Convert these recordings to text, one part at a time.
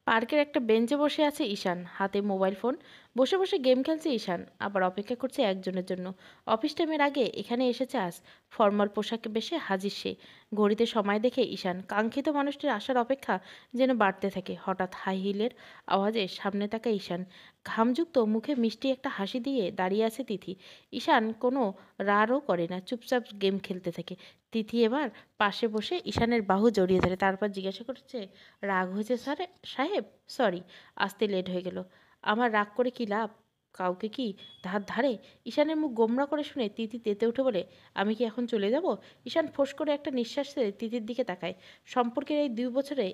পার্কের একটা বেঞ্চে বসে আছে ঈশান, হাতে মোবাইল ফোন। বসে বসে গেম খেলছে ঈশান, আবার অপেক্ষা করছে একজনের জন্য। অফিস টাইমের আগে এখানে এসেছে আজ। ফর্মাল পোশাকে বেশে হাজির সে। ঘড়িতে সময় দেখে ঈশান কাঙ্ক্ষিত মানুষটির আসার অপেক্ষা যেন বাড়তে থাকে। হঠাৎ হাই হিলের আওয়াজে সামনে তাকায় ঈশান। ঘামযুক্ত মুখে মিষ্টি একটা হাসি দিয়ে দাঁড়িয়ে আছে তিথি। ঈশান কোনো রাড়ও করে না, চুপচাপ গেম খেলতে থাকে। তিথি এবার পাশে বসে ঈশানের বাহু জড়িয়ে ধরে, তারপর জিজ্ঞাসা করছে, রাগ হয়েছে স্যার সাহেব? সরি, আসতে লেট হয়ে গেল। আমার রাগ করে কি লাভ? কাউকে কি ধার ধারে? ঈশানের মুখ গোমড়া করে শুনে তিথি তেতে উঠে বলে, আমি কি এখন চলে যাব? ঈশান ফোঁস করে একটা নিঃশ্বাস ছেড়ে তিথির দিকে তাকায়। সম্পর্কের এই 2 বছরে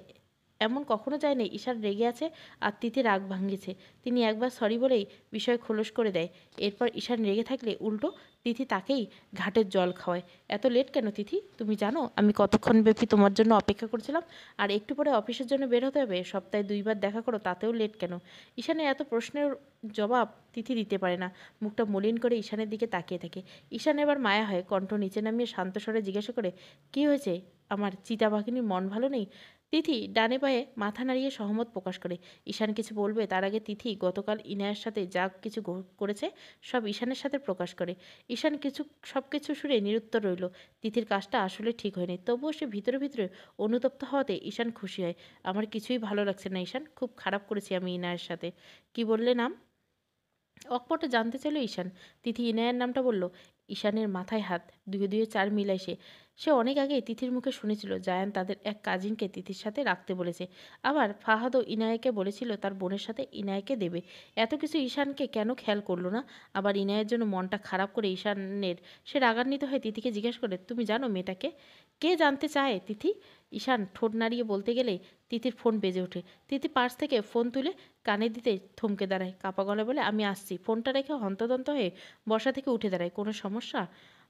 এমন কখনো যায়নি ঈশান রেগে আছে আর তিথি রাগ ভাঙিয়েছে। তিনি একবার সরি বলেই বিষয় খোলস করে দেয়। এরপর ঈশান রেগে থাকলে উল্টো তিথি তাকেই ঘাটের জল খাওয়ায়। এত লেট কেন তিথি? তুমি জানো আমি কতক্ষণ ব্যাপী তোমার জন্য অপেক্ষা করছিলাম? আর একটু পরে অফিসের জন্য বের হতে হবে, সপ্তাহে 2বার দেখা করো, তাতেও লেট কেন? ঈশানের এত প্রশ্নের জবাব তিথি দিতে পারে না। মুখটা মলিন করে ঈশানের দিকে তাকিয়ে থাকে। ঈশান এবার মায়া হয়, কণ্ঠ নিচে নামিয়ে শান্ত স্বরে জিজ্ঞাসা করে, কি হয়েছে? আমার চিতাবাঘিনীর মন ভালো নেই? তিথি ডানে পায়ে মাথা নাড়িয়ে সহমত প্রকাশ করে। ঈশান কিছু বলবে তার আগে তিথি গতকাল ইনায়ের সাথে যা কিছু করেছে সব ঈশানের সাথে প্রকাশ করে। ঈশান সব কিছু শুনে নিরুত্তর রইল। তিথির কাজটা আসলে ঠিক হয়নি, তবুও সে ভিতরে ভিতরে অনুতপ্ত হওয়াতে ঈশান খুশি হয়। আমার কিছুই ভালো লাগছে না ঈশান, খুব খারাপ করেছি আমি ইনায়ের সাথে। কি বললে নাম? অকপটে জানতে চাইল ঈশান। তিথি ইনায়ের নামটা বলল। ঈশানের মাথায় হাত, দুয়ে দুয়ে চার মিলায় সে। সে অনেক আগে তিথির মুখে শুনেছিল জায়ান তাদের এক কাজিনকে তিথির সাথে রাখতে বলেছে। আবার ফাহাদও ইনায়াকে বলেছিল তার বোনের সাথে ইনায়াকে দেবে। এত কিছু ঈশানকে কেন খেয়াল করলো না? আবার ইনায়ের জন্য মনটা খারাপ করে ঈশানের সে রাগান্বিত হয়ে তিথিকে জিজ্ঞেস করে, তুমি জানো মেয়েটাকে? কে জানতে চায় তিথি? ঈশান ঠোঁট নাড়িয়ে বলতে গেলেই তিথির ফোন বেজে ওঠে। তিথি পার্স থেকে ফোন তুলে কানে দিতে থমকে দাঁড়ায়, কাপা গলায় বলে, আমি আসছি। ফোনটা রেখে হন্তদন্ত হয়ে বসা থেকে উঠে দাঁড়ায়। কোনো সমস্যা?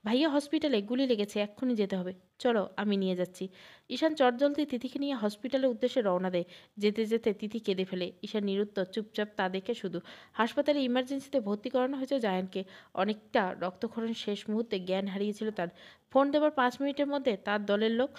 ভাইয়া হসপিটালে গুলি লেগেছে, এক্ষুনি যেতে হবে। চলো আমি নিয়ে যাচ্ছি। ঈশান চটজলদি তিথিকে নিয়ে হসপিটালের উদ্দেশ্যে রওনা দেয়। যেতে যেতে তিথি কেঁদে ফেলে। ঈশান নিরুত্তর, চুপচাপ তা দেখে শুধু। হাসপাতালে ইমার্জেন্সিতে ভর্তি করানো হয়েছে জায়ানকে। অনেকটা রক্তক্ষরণ, শেষ মুহূর্তে জ্ঞান হারিয়েছিল তার। ফোন দেবার 5 মিনিটের মধ্যে তার দলের লোক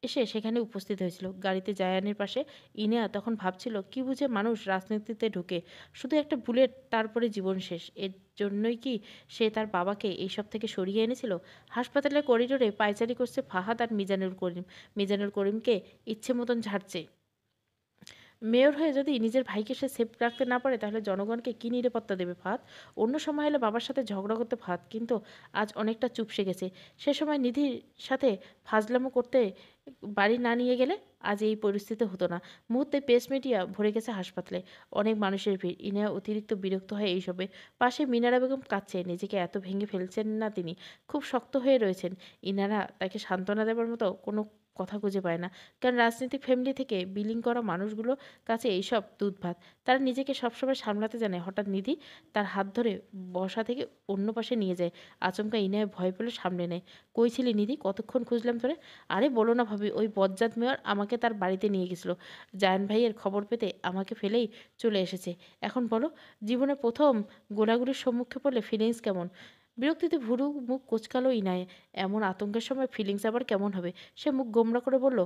এসে সেখানে উপস্থিত হয়েছিল। গাড়িতে জায়ানের পাশে ইনিয়া তখন ভাবছিল কি বুঝে মানুষ রাজনীতিতে ঢুকে। শুধু একটা বুলেট, তারপরে জীবন শেষ। এর জন্যই কি সে তার বাবাকে এইসব থেকে সরিয়ে এনেছিল? হাসপাতালের করিডোরে পায়চারি করছে ফাহাদ আর মিজানুল করিম। মিজানুল করিমকে ইচ্ছে মতন ঝাড়ছে। মেয়র হয়ে যদি নিজের ভাইকে সে সেফ রাখতে না পারে তাহলে জনগণকে কী নিরাপত্তা দেবে ফাহাদ? অন্য সময় হলে বাবার সাথে ঝগড়া করতে ফাহাদ, কিন্তু আজ অনেকটা চুপসে গেছে। সে সময় নিধির সাথে ফাজলামো করতে বাড়ি না নিয়ে গেলে আজ এই পরিস্থিতি হতো না। মুহূর্তে প্রেস মিডিয়া ভরে গেছে হাসপাতালে। অনেক মানুষের ভিড়। ইনায়া অতিরিক্ত বিরক্ত হয় এইসবে। পাশে মিনারা বেগম কাঁদছে। নিজেকে এত ভেঙে ফেলছেন না তিনি, খুব শক্ত হয়ে রয়েছেন। ইনারা তাকে সান্ত্বনা দেবার মতো কোনো কথা খুঁজে পায় না। কারণ রাজনৈতিক ফ্যামিলি থেকে বিলিং করা মানুষগুলো কাছে এইসব দুধ ভাত। তারা নিজেকে সবসময় সামলাতে জানে। হঠাৎ নিধি তার হাত ধরে বসা থেকে অন্য পাশে নিয়ে যায়। আচমকা ইনায় ভয় পেলে সামলে নেয়। কই ছিলি নিধি? কতক্ষণ খুঁজলাম তোরে। আরে বলো না ভাবি, ওই বজ্জাত মেয়র আমাকে তার বাড়িতে নিয়ে গেছিল। জায়ান ভাইয়ের খবর পেতে আমাকে ফেলেই চলে এসেছে। এখন বলো, জীবনে প্রথম গোলাগুলির সম্মুখে পড়লে ফিলিংস কেমন? বিরক্তিতে ভুরু মুখ কোঁচকালো ইনায়। এমন আতঙ্কের সময় ফিলিংস আবার কেমন হবে? সে মুখ গোমড়া করে বলল,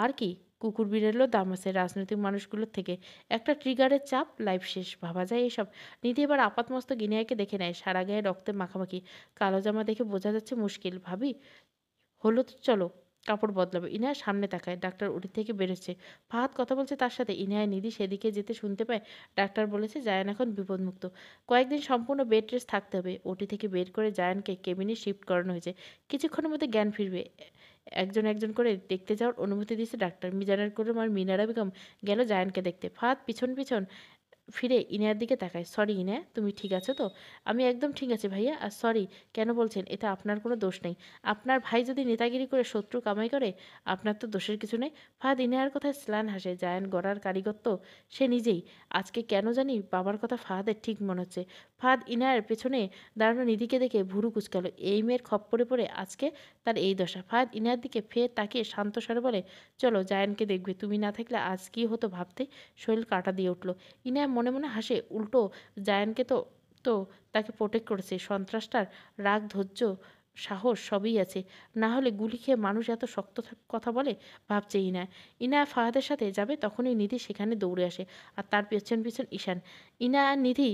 আর কি, কুকুর বিড়ালেরও দাম আছে রাজনৈতিক মানুষগুলোর থেকে। একটা ট্রিগারের চাপ, লাইফ শেষ। ভাবা যায় এসব? নিধি এবার আপাতমস্তক ইনায়াকে দেখে নেয়। সারা গায়ে রক্তে মাখামাখি, কালো জামা দেখে বোঝা যাচ্ছে মুশকিল। ভাবি, হলো তো চলো, কাপড় বদলাবো। ইনায়া সামনে তাকায়। ডাক্তার ওটি থেকে বেরোচ্ছে। ফাহাদ কথা বলছে তার সাথে। ইনায়া নিধি সেদিকে যেতে শুনতে পায়। ডাক্তার বলেছে জায়ান এখন বিপদমুক্ত। কয়েকদিন সম্পূর্ণ বেড রেস্ট থাকতে হবে। ওটি থেকে বের করে জায়ানকে কেবিনে শিফট করানো হয়েছে। কিছুক্ষণের মধ্যে জ্ঞান ফিরবে। একজন একজন করে দেখতে যাওয়ার অনুমতি দিয়েছে ডাক্তার। মিজানুর করিম আর মিনারা বেগম গেল জায়ানকে দেখতে। ফাহাদ পিছন পিছন ফিরে ইনায়ার দিকে তাকায়। সরি ইনায়া, তুমি ঠিক আছো তো? আমি একদম ঠিক আছি ভাইয়া। আর সরি কেন বলছেন? এতে আপনার কোনো দোষ নেই। আপনার ভাই যদি নেতাগিরি করে শত্রু কামাই করে, আপনার তো দোষের কিছু নেই। ফাহাদ ইনায়ার কথায় স্লান হাসে। জায়ান গড়ার কারিগর তো সে নিজেই। আজকে কেন জানি বাবার কথা ফাহাদের ঠিক মনে হচ্ছে। ফাহাদ ইনায়ার পেছনে দাঁড়ানো নিধিকে দেখে ভুরু কুচকালো। এই মেয়ের খপ্পরে পড়ে আজকে তার এই দশা। ফাহাদ ইনায়ার দিকে ফের তাকিয়ে শান্ত স্বরে বলে, চলো জায়ানকে দেখবে। তুমি না থাকলে আজ কী হতো ভাবতে শরীর কাঁটা দিয়ে উঠল। ইনায়া মনে মনে হাসে। উল্টো জায়ানকে তো তো তাকে প্রোটেক্ট করেছে। সন্ত্রাসটার রাগ ধৈর্য সাহস সবই আছে, না হলে গুলি খেয়ে মানুষ এত শক্ত কথা বলে? ভাবছে ইনায়া। ইনায়া ফাহাদের সাথে যাবে তখনই নিধি সেখানে দৌড়ে আসে, আর তার পেছন পেছন ঈশান। ইনায়া আর নিধি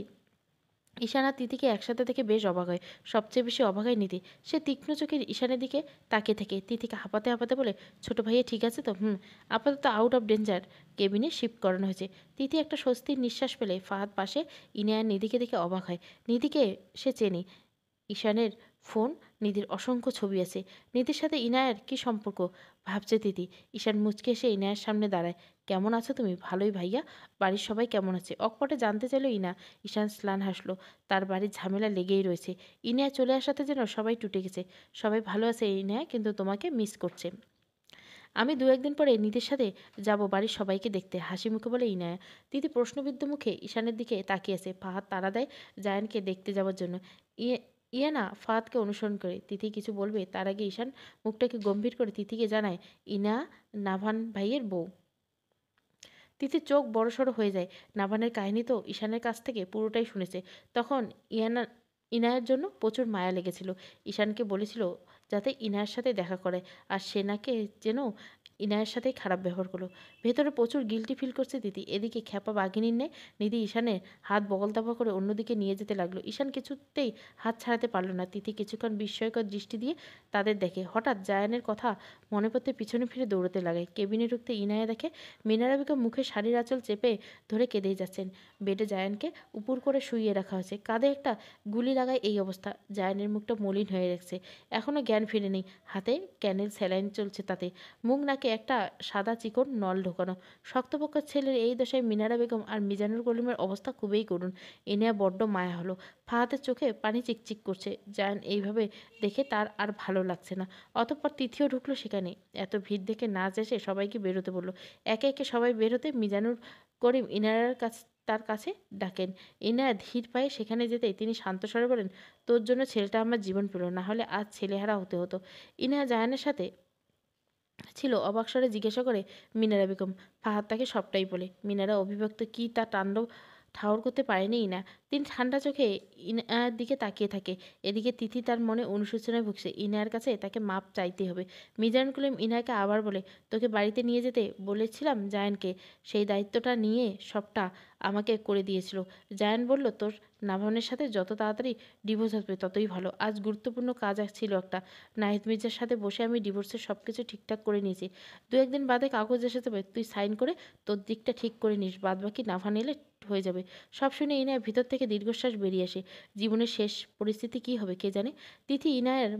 ঈশান আর তিথিকে একসাথে দেখে বেশ অবাক হয়। সবচেয়ে বেশি অবাক হয় নিধি। সে তীক্ষ্ণ চোখে ঈশানের দিকে তাকিয়ে থাকে। তিথিকে হাঁপাতে হাঁপাতে বলে, ছোট ভাইয়া ঠিক আছে তো? হুম। আপাতত আউট অফ ডেঞ্জার। কেবিনে শিফট করানো হয়েছে। তিথি একটা স্বস্তির নিঃশ্বাস পেলে ফাহাদ পাশে ইনায়া নিধিকে দেখে অবাক হয়। নিধিকে সে চেনে। ঈশানের ফোন, নিধির অসংখ্য ছবি আছে। নিধির সাথে ইনায়ার কি সম্পর্ক ভাবছে তিথি। ঈশান মুচকে এসে ইনায়ার সামনে দাঁড়ায়। কেমন আছো তুমি? ভালোই ভাইয়া। বাড়ির সবাই কেমন আছে? অকপটে জানতে চাইল ইনা। ঈশান স্লান হাসলো। তার বাড়ির ঝামেলা লেগেই রয়েছে। ইনায়া চলে আসাতে যেন সবাই টুটে গেছে। সবাই ভালো আছে ইনায়া, কিন্তু তোমাকে মিস করছে। আমি দু একদিন পরে নিধির সাথে যাব বাড়ির সবাইকে দেখতে, হাসি মুখে বলে ইনায়া। তিথি প্রশ্নবিদ্ধ মুখে ঈশানের দিকে তাকিয়ে আছে। ফাহাদ তাড়া দেয় জায়ানকে দেখতে যাওয়ার জন্য। ইয়ে ইয়ানা ফাহাদকে অনুসরণ করে। তিথি কিছু বলবে তার আগে ঈশান মুখটাকে গম্ভীর করে তিথিকে জানায়, ইনা নাভান ভাইয়ের বউ। তিথির চোখ বড়সড় হয়ে যায়। নাভানের কাহিনী তো ঈশানের কাছ থেকে পুরোটাই শুনেছে। তখন ইয়ানা ইনায়ের জন্য প্রচুর মায়া লেগেছিল। ঈশানকে বলেছিল যাতে ইনায়ের সাথে দেখা করে, আর সেনাকে যেন ইনায়ের সাথেই খারাপ ব্যবহার করলো। ভেতরে প্রচুর গিল্টি ফিল করছে তিথি। এদিকে খ্যাপা বাঘিনীর নে নিধি ঈশানের হাত বগলদাবা করে অন্যদিকে নিয়ে যেতে লাগলো। ঈশান কিছুতেই হাত ছাড়াতে পারলো না। তিথি কিছুক্ষণ বিস্ময়কর দৃষ্টি দিয়ে তাদের দেখে। হঠাৎ জায়ানের কথা মনে পড়তে পিছনে ফিরে দৌড়তে লাগে। কেবিনে ঢুকতে ইনায়া দেখে মিনারা বেগম মুখে শাড়ির আঁচল চেপে ধরে কেঁদেই যাচ্ছেন। বেডে জায়ানকে উপুর করে শুইয়ে রাখা হয়েছে। কাঁধে একটা গুলি লাগায় এই অবস্থা। জায়ানের মুখটা মলিন হয়ে রাখছে। এখনও জ্ঞান ফিরেনি। হাতে ক্যানেল স্যালাইন চলছে তাতে। মুখ নাকে একটা সাদা চিকন নল ঢোকানো। শক্তপক্ষ ছেলের এই দশায় মিনারা বেগম আর মিজানুর কলিমের অবস্থা খুবই করুণ। এ নিয়ে বড্ড মায়া হলো। ফাহাদের চোখে পানি চিকচিক করছে। জায়ান এইভাবে দেখে তার আর ভালো লাগছে না। অতঃপর তিথিও ঢুকলো সেখানে। এত ভিড় দেখে নাচ এসে সবাইকে বেরোতে বলল। একে একে সবাই বেরোতে মিজানুর করিম ইনায়ার কাছে তার কাছে ডাকেন। ইনায়া ধীর পায়ে সেখানে যেতেই তিনি শান্ত স্বরে বলেন, তোর জন্য ছেলেটা আমার জীবন পেল, না হলে আজ ছেলেহারা হতে হতো। ইনায়া জায়ানের সাথে ছিল। অবাক স্বরে জিজ্ঞাসা করে মিনারা বেগম। ফাহাদ তাকে সবটাই বলে। মিনারা অভিব্যক্ত কি তা তাণ্ডব ঠাউর করতে পারেনি ইনা। তিনি ঠান্ডা চোখে ইনার দিকে তাকিয়ে থাকে। এদিকে তিথি তার মনে অনুশোচনায় ভুগছে। ইনায়ার কাছে তাকে মাপ চাইতে হবে। মিজান কলিম ইনায়াকে আবার বলে, তোকে বাড়িতে নিয়ে যেতে বলেছিলাম জায়ানকে, সেই দায়িত্বটা নিয়ে সবটা আমাকে করে দিয়েছিল। জায়ান বলল, তোর নাভানের সাথে যত তাড়াতাড়ি ডিভোর্স হবে ততই ভালো। আজ গুরুত্বপূর্ণ কাজ ছিল একটা। নাহিদ মির্জার সাথে বসে আমি ডিভোর্সের সব কিছু ঠিকঠাক করে নিয়েছি। দু একদিন বাদে কাগজ এসে যাবে, তুই সাইন করে তোর দিকটা ঠিক করে নিস, বাদবাকি নাভান এলে হয়ে যাবে। সব শুনে ইনায়ের ভিতর থেকে দীর্ঘশ্বাস বেরিয়ে আসে। জীবনের শেষ পরিস্থিতি কী হবে কে জানে। তিথি ইনায়ের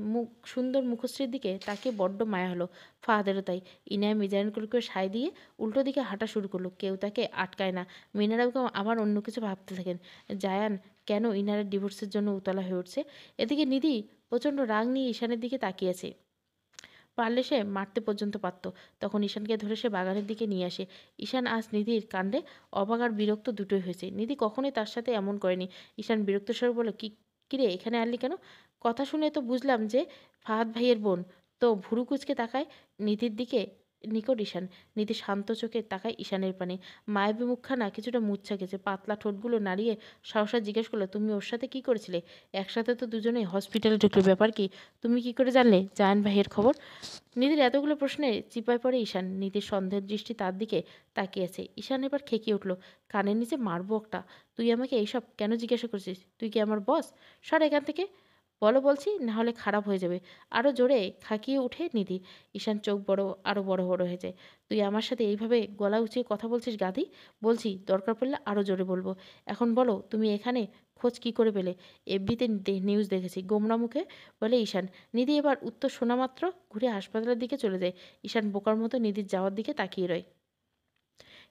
সুন্দর মুখশ্রীর দিকে তাকে বড্ড মায়া হলো। ফাহাদেরও তাই। ইনায়া মিজানুরকে সায় দিয়ে উল্টো দিকে হাঁটা শুরু করলো। কেউ তাকে আটকায় না। মিনারা বেগম আবার অন্য কিছু ভাবতে থাকেন। জায়ান কেন ইনারের ডিভোর্সের জন্য উতলা হয়ে উঠছে। এদিকে নিধি প্রচণ্ড রাগ নিয়ে ঈশানের দিকে তাকিয়েছে। পারলে সে মারতে পর্যন্ত পারত। তখন ঈশানকে ধরে সে বাগানের দিকে নিয়ে আসে। ঈশান আজ নিধির কাণ্ডে অবাক আর বিরক্ত দুটোই হয়েছে। নিধি কখনোই তার সাথে এমন করেনি। ঈশান বিরক্ত স্বরে বলল, কিরে এখানে আনলি কেন? কথা শুনে তো বুঝলাম যে ফাহাদ ভাইয়ের বোন। তো ভুরু কুচকে তাকায় নিধির দিকে নিকট ঈশান। নিধি শান্ত চোখে তাকায় ঈশানের পানে। মায়াবী মুখখানা কিছুটা মুচ্ছা গেছে। পাতলা ঠোঁটগুলো নাড়িয়ে সহসা জিজ্ঞেস করলো, তুমি ওর সাথে কি করেছিলে? একসাথে তো দুজনেই হসপিটালে ঢুকলো, ব্যাপার কি? তুমি কি করে জানলে জায়ান ভাইয়ের খবর? নিধির এতগুলো প্রশ্নে চিপায় পড়ে ঈশান। নিধির সন্দেহের দৃষ্টি তার দিকে তাকিয়ে আছে। ঈশান এবার খেকিয়ে উঠল, কানের নিচে মারবো একটা। তুই আমাকে এইসব কেন জিজ্ঞাসা করছিস? তুই কি আমার বস? সর এখান থেকে, বলো বলছি, না হলে খারাপ হয়ে যাবে। আরও জোরে খাকিয়ে উঠে নিধি। ঈশান চোখ আরও বড় বড় হয়ে যায়। তুই আমার সাথে এইভাবে গলা উঁচিয়ে কথা বলছিস গাধি? বলছি, দরকার পড়লে আরও জোরে বলবো। এখন বলো তুমি এখানে খোঁজ কি করে পেলে? এফবিতে নিউজ দেখেছি, গোমরা মুখে বলে ঈশান। নিধি এবার উত্তর শোনা মাত্র ঘুরে হাসপাতালের দিকে চলে যায়। ঈশান বোকার মতো নিধির যাওয়ার দিকে তাকিয়ে রয়।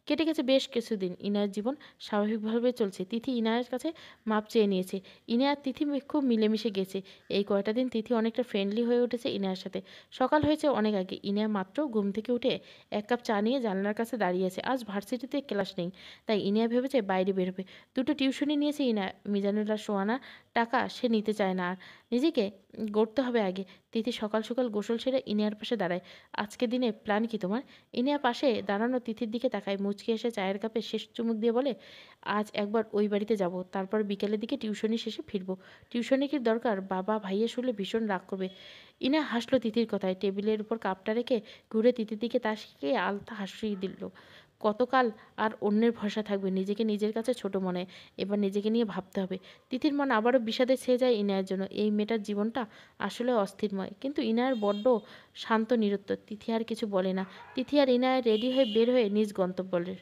কেটে গেছে বেশ কিছুদিন। ইনায়ের জীবন স্বাভাবিকভাবে চলছে। তিথি ইনায়ের কাছে মাপ চেয়ে নিয়েছে। ইনায়া আর তিথি খুব মিলেমিশে গেছে। এই কয়টা দিন তিথি অনেকটা ফ্রেন্ডলি হয়ে উঠেছে ইনায়ার সাথে। সকাল হয়েছে অনেক আগে। ইনায়া মাত্র ঘুম থেকে উঠে এক কাপ চা নিয়ে জানলার কাছে দাঁড়িয়েছে। আজ ভার্সিটিতে ক্লাস নেই, তাই ইনায়া ভেবেছে বাইরে বেরোবে। দুটো টিউশনি নিয়েছে ইনায়া। মিজানুর আর সোহানা টাকা সে নিতে চায় না আর। নিজেকে গড়তে হবে আগে। তিথি সকাল সকাল গোসল সেরে ইনিয়ার পাশে দাঁড়ায়। আজকে দিনে প্ল্যান কি তোমার? ইনিয়া পাশে দাঁড়ানো তিথির দিকে তাকায়, মুচকি এসে চায়ের কাপে শেষ চুমুক দিয়ে বলে, আজ একবার ওই বাড়িতে যাব, তারপর বিকেলের দিকে টিউশনি শেষে ফিরবো। টিউশনি কি দরকার? বাবা ভাইয়া শুনলে ভীষণ রাগ করবে। ইনা হাসলো তিথির কথায়, টেবিলের উপর কাপটা রেখে ঘুরে তিথির দিকে তাকিয়ে আলতা হাসি দিল। কতকাল আর অন্যের ভরসা থাকবে? নিজেকে নিজের কাছে ছোট মনে হয়। এবার নিজেকে নিয়ে ভাবতে হবে। তিথির মন আবারও বিষাদে ছেয়ে যায় ইনায়ের জন্য। এই মেয়েটার জীবনটা আসলে অস্থিরময়। কিন্তু ইনায়ের বড্ড শান্ত নিরুত্তর। তিথি আর কিছু বলে না। তিথি আর ইনায়ের রেডি হয়ে বের হয়ে নিজ গন্তব্যের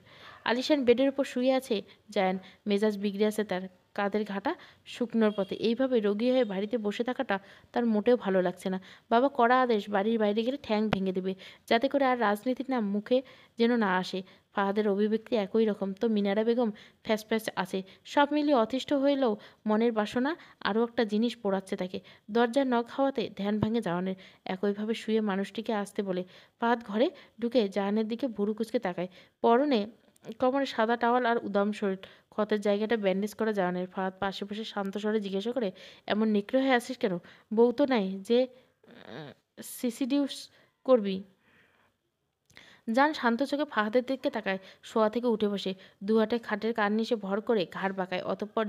আলিশান বেডের উপর শুয়ে আছে জায়ান। মেজাজ বিগড়ে আছে তার, কাঁধের ঘাটা শুকনোর পথে। এইভাবে রোগী হয়ে বাড়িতে বসে থাকাটা তার মোটেও ভালো লাগছে না। বাবা কড়া আদেশ, বাড়ির বাইরে গেলে ঠ্যাং ভেঙে দেবে, যাতে করে আর রাজনীতির নাম মুখে যেন না আসে। ফাহাদের অভিব্যক্তি একই রকম, তো মিনারা বেগম ফ্যাস ফ্যাস আছে। সব মিলিয়ে অতিষ্ঠ হইলেও মনের বাসনা আরও একটা জিনিস পোড়াচ্ছে তাকে। দরজার নখ খাওয়াতে ধ্যান ভাঙে জাহানের। একইভাবে শুয়ে মানুষটিকে আসতে বলে ফাহাদ ঘরে ঢুকে জাহানের দিকে ভুরু কুচকে তাকায়। পরনে কোমরে সাদা টাওয়াল আর উদাম শরীর, ক্ষতের জায়গাটা ব্যান্ডেজ করা জাহানের। ফাহাদ পাশে বসে শান্ত স্বরে জিজ্ঞাসা করে, এমন নিগ্রহ হয়ে আসিস কেন? বউ তো নাই যে সিসিডিউস করবি? জান শান্ত চোখে ফাহাদের দিকে তাকায়, শোয়া থেকে উঠে বসে দু হাতে খাটের কার্নিশে ভর করে ঘাড় বাঁকায়। অতঃপর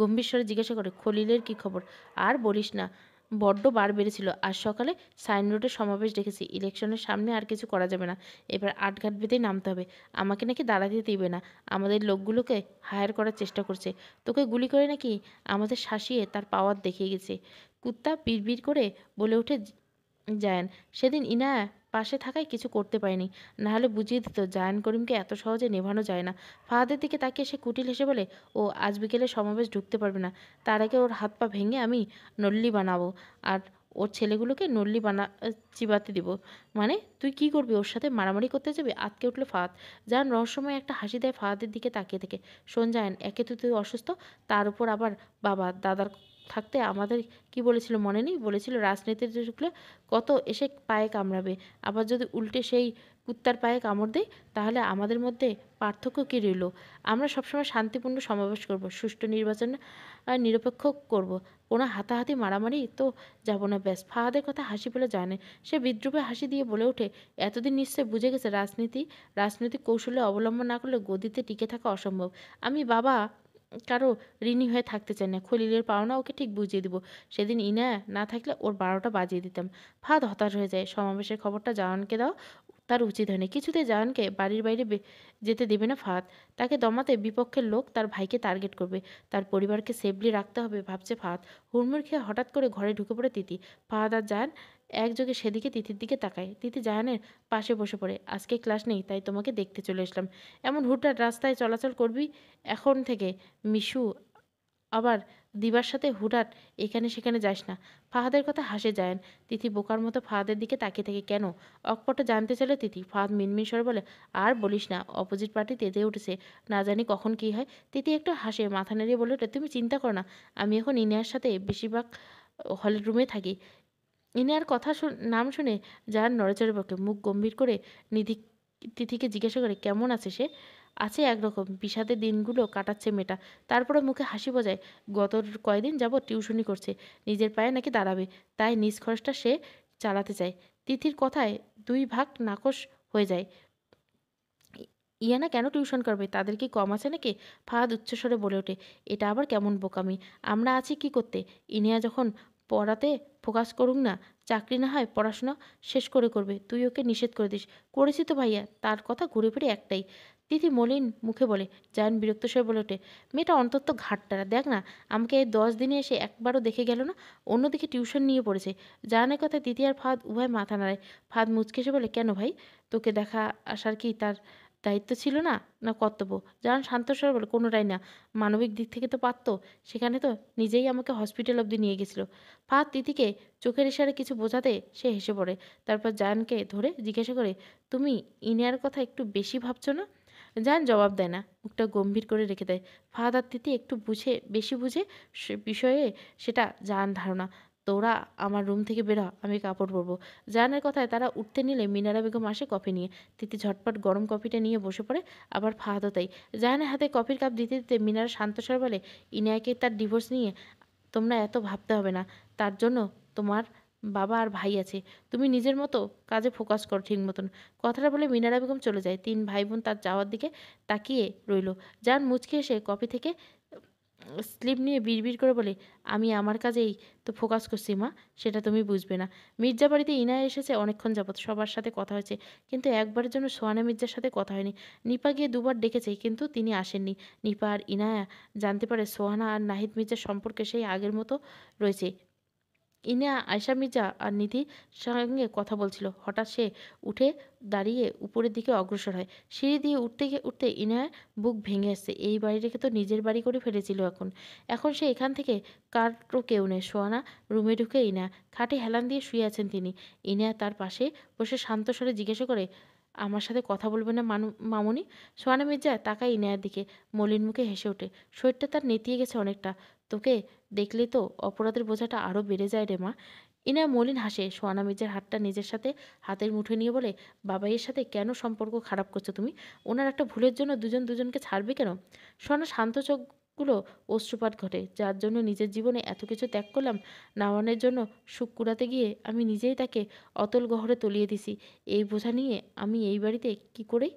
গম্ভীর স্বরে জিজ্ঞাসা করে, খলিলের কি খবর? আর বলিস না, বড্ড বার বেড়েছিল। আজ সকালে সাইন রোডে সমাবেশ দেখেছি। ইলেকশনের সামনে আর কিছু করা যাবে না, এবার আটঘাট বেঁধেই নামতে হবে। আমাকে নাকি দাঁড়াতে দিবে না, আমাদের লোকগুলোকে হায়ার করার চেষ্টা করছে। তোকে গুলি করে নাকি আমাদের শাসিয়ে তার পাওয়ার দেখিয়ে গেছে। কুত্তা বিড়বিড় করে বলে ওঠে জায়ান। সেদিন ইনা পাশে থাকায় কিছু করতে পারেনি, নাহলে বুঝিয়ে দিত জায়ান করিমকে এত সহজে নেভানো যায় না। ফাহাদের দিকে তাকিয়ে সে কুটিল হেসে বলে, ও আজ বিকেলে সমাবেশ ঢুকতে পারবে না। তার আগে ওর হাত পা ভেঙে আমি নল্লি বানাবো, আর ওর ছেলেগুলোকে নল্লি চিবাতে দিব। মানে তুই কি করবি? ওর সাথে মারামারি করতে যাবি? আতকে উঠল ফাহাদ। জায়ান রহস্যময় একটা হাসি দেয় ফাহাদের দিকে তাকিয়ে থেকে। শোন জায়ান, একে তো তুই অসুস্থ, তার উপর আবার বাবা দাদার থাকতে আমাদের কি বলেছিল মনে নেই? বলেছিল রাজনীতিতে ঢুকলে কত এসে পায়ে কামড়াবে। আবার যদি উল্টে সেই কুত্তার পায়ে কামড় দেয়, তাহলে আমাদের মধ্যে পার্থক্য কী রইল? আমরা সবসময় শান্তিপূর্ণ সমাবেশ করব, সুষ্ঠু নির্বাচন নিরপেক্ষ করব, কোনো হাতাহাতি মারামারি তো যাব না। ব্যাস। ফাহাদের কথা হাসি পেলে জানে। সে বিদ্রুপে হাসি দিয়ে বলে ওঠে, এতদিন নিশ্চয় বুঝে গেছে রাজনৈতিক কৌশলে অবলম্বন না করলে গদিতে টিকে থাকা অসম্ভব। আমি বাবা কারো ঋণী হয়ে থাকতে চাই না। খলিলের পাওনা ওকে ঠিক বুঝিয়ে দিব। সেদিন ইনা না থাকলে ওর 12টা বাজিয়ে দিতাম। ফাহাদ হতাশ হয়ে যায়। সমাবেশের খবরটা জাহানকে দাও, তার উচিত হয়নি। কিছুতেই জাহানকে বাড়ির বাইরে যেতে দেবে না ফাহাদ। তাকে দমাতে বিপক্ষের লোক তার ভাইকে টার্গেট করবে। তার পরিবারকে সেফলি রাখতে হবে ভাবছে ফাহাদ। হুড়মুড় খেয়ে হঠাৎ করে ঘরে ঢুকে পড়ে তিথি। ফাহাদ আর জাহান একযোগে সেদিকে তিথির দিকে তাকায়। তিথি জাহানের পাশে বসে পড়ে। আজকে ক্লাস নেই, তাই তোমাকে দেখতে চলে এসলাম। এমন হুটহাট রাস্তায় চলাচল করবি এখন থেকে? মিশু আবার দিবার সাথে হুটহাট এখানে সেখানে যাস না। ফাহাদের কথা হাসে জায়ান। তিথি বোকার মতো ফাহাদের দিকে তাকিয়ে থাকে। কেন? অকপট জানতে চাইলে তিথি। ফাহাদ মিনমিন স্বরে বলে, আর বলিস না, অপোজিট পার্টি তেতে উঠেছে, না জানি কখন কী হয়। তিথি একটু হাসে, মাথা নেড়িয়ে বলে ওঠে, তুমি চিন্তা করো না, আমি এখন ইনিয়ার সাথে বেশিরভাগ হলের রুমে থাকি। ইনিয়ার কথা নাম শুনে জায়ান নড়েচড়ে বকে, মুখ গম্ভীর করে নিধি তিথিকে জিজ্ঞাসা করে, কেমন আছে সে? আছে একরকম, বিষাদের দিনগুলো কাটাচ্ছে মেয়েটা। তারপরে মুখে হাসি বজায়। গত কয়দিন যাবৎ টিউশনি করছে, নিজের পায়ে নাকি দাঁড়াবে, তাই নিজ খরচটা সে চালাতে চায়। তিথির কথায় দুই ভাগ নাকশ হয়ে যায়। ইয়ানা কেন টিউশন করবে? তাদের কি কম আছে নাকি? ফাহাদ উচ্চস্বরে বলে ওঠে, এটা আবার কেমন বোকামি? আমরা আছি কি করতে? ইনিয়া যখন পড়াতে ফোকাস করুক না, চাকরি না হয় পড়াশোনা শেষ করে করবে। তুই ওকে নিষেধ করে দিস। করেছি তো ভাইয়া, তার কথা ঘুরে ফিরে একটাই। তিথি মলিন মুখে বলে। জায়ান বিরক্ত স্বরে বলে ওঠে, মেয়েটা অন্তত ঘাটতারা। দেখ না, আমাকে এই 10 দিনে এসে একবারও দেখে গেল না, অন্যদিকে টিউশন নিয়ে পড়েছে। জায়ানের কথায় তিথি আর ফাহাদ উভয় মাথা নাড়ায়। ফাহাদ মুচকে এসে বলে, কেন ভাই? তোকে দেখা আসার কি তার দায়িত্ব ছিল না, না কর্তব্য? জাহান শান্ত স্বরে বলে, কোনোটাই না। মানবিক দিক থেকে তো পারত, সেখানে তো নিজেই আমাকে হসপিটাল অবধি নিয়ে গেছিল। ফাহাদ তিথিকে চোখের ইশারে কিছু বোঝাতে সে হেসে পড়ে। তারপর জায়ানকে ধরে জিজ্ঞাসা করে, তুমি ইনিয়ার কথা একটু বেশি ভাবছো না? জায়ান জবাব দেয় না, মুখটা গম্ভীর করে রেখে দেয়। ফাহাদ আর তিথি একটু বেশি বুঝে বিষয়ে সেটা জায়ান ধারণা। তোরা আমার রুম থেকে বের হ, আমি কাপড় পরবো। জায়ানের কথায় তারা উঠতে নিলে মিনারা বেগম আসে কফি নিয়ে। তিথি ঝটপট গরম কফিটা নিয়ে বসে পড়ে, আবার ফাহাদও তাই। জাহানের হাতে কফির কাপ দিতে দিতে মিনারা শান্ত স্বরে বলে, ইনায়াকে তার ডিভোর্স নিয়ে তোমরা এত ভাবতে হবে না। তার জন্য তোমার বাবা আর ভাই আছে। তুমি নিজের মতো কাজে ফোকাস করো ঠিক মতন। কথাটা বলে মিনারা বেগম চলে যায়। 3 ভাই বোন তার যাওয়ার দিকে তাকিয়ে রইল। জান মুচকি এসে কফি থেকে স্লিপ নিয়ে বিড়বিড় করে বলে, আমি আমার কাজেই তো ফোকাস করছি মা, সেটা তুমি বুঝবে না। মির্জা বাড়িতে ইনায়া এসেছে অনেকক্ষণ যাবৎ, সবার সাথে কথা হয়েছে, কিন্তু একবারের জন্য সোহানা মির্জার সাথে কথা হয়নি। নিপা গিয়ে দুবার ডেকেছে, কিন্তু তিনি আসেননি। নিপা আর ইনায়া জানতে পারে সোহানা আর নাহিদ মির্জার সম্পর্কে সেই আগের মতো রয়েছে। ইনা আয়শা মির্জা আর নিধির সঙ্গে কথা বলছিল। হঠাৎ সে উঠে দাঁড়িয়ে উপরের দিকে অগ্রসর হয়। সিঁড়ি দিয়ে উঠতে গিয়ে উঠতে ইনার বুক ভেঙে আসছে। এই বাড়িটাকে তো নিজের বাড়ি করে ফেলেছিল। এখন এখন সে এখান থেকে কারও কেউ নেই। সোহানা রুমে ঢুকে ইনা খাটে হেলান দিয়ে শুয়ে আছেন তিনি। ইনা তার পাশে বসে শান্ত স্বরে জিজ্ঞাসা করে, আমার সাথে কথা বলবে না মামুনি? সোহানা মির্জা তাকায় ইনায়ের দিকে, মলিন মুখে হেসে ওঠে। শরীরটা তার নেতিয়ে গেছে অনেকটা। তোকে দেখলে তো অপরাধের বোঝাটা আরও বেড়ে যায় রে মা। ইনা মলিন হাসে। সোহানা মির্জার হাতটা নিজের সাথে হাতের মুঠোয় নিয়ে বলে, বাবাইয়ের সাথে কেন সম্পর্ক খারাপ করছো তুমি? ওনার একটা ভুলের জন্য দুজন দুজনকে ছাড়বে কেন? সোহানা শান্ত চোখগুলো অশ্রুপাত ঘটে। যার জন্য নিজের জীবনে এত কিছু ত্যাগ করলাম, নাওয়ানের জন্য সুখ কুড়াতে গিয়ে আমি নিজেই তাকে অতল গহরে তলিয়ে দিছি। এই বোঝা নিয়ে আমি এই বাড়িতে কি করেই?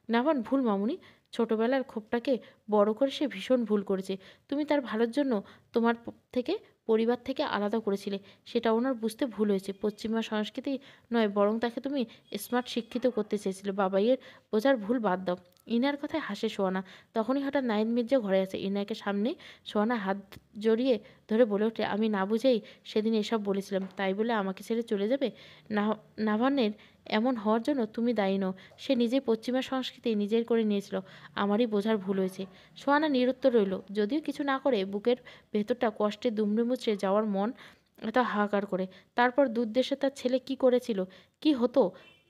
নাভান ভুল মামুনি। ছোটবেলার ক্ষোভটাকে বড় করে সে ভীষণ ভুল করেছে। তুমি তার ভালোর জন্য তোমার থেকে পরিবার থেকে আলাদা করেছিলে। সেটা ওনার বুঝতে ভুল হয়েছে। পশ্চিমা সংস্কৃতি নয়, বরং তাকে তুমি স্মার্ট শিক্ষিত করতে চেয়েছিলে। বাবাইয়ের বোঝার ভুল বাদ দাও। ইনার কথায় হাসে সোহানা। তখনই হঠাৎ নাইন মির্জা ঘরে আসে। ইনাকে সামনে সোহানা হাত জড়িয়ে ধরে বলে ওঠে, আমি না বুঝেই সেদিন এসব বলেছিলাম, তাই বলে আমাকে ছেড়ে চলে যাবে? না, নাভানের এমন হওয়ার জন্য তুমি দায়ী নও। সে নিজেই পশ্চিমা সংস্কৃতি নিজের করে নিয়েছিল। আমারই বোঝার ভুল হয়েছে। সোহানা নিরুত্তর রইল। যদিও কিছু না করে বুকের ভেতরটা কষ্টে দুমড়ে মুচড়ে যাওয়ার মন এত হাহাকার করে। তারপর দূর দেশে তার ছেলে কি করেছিল, কি হতো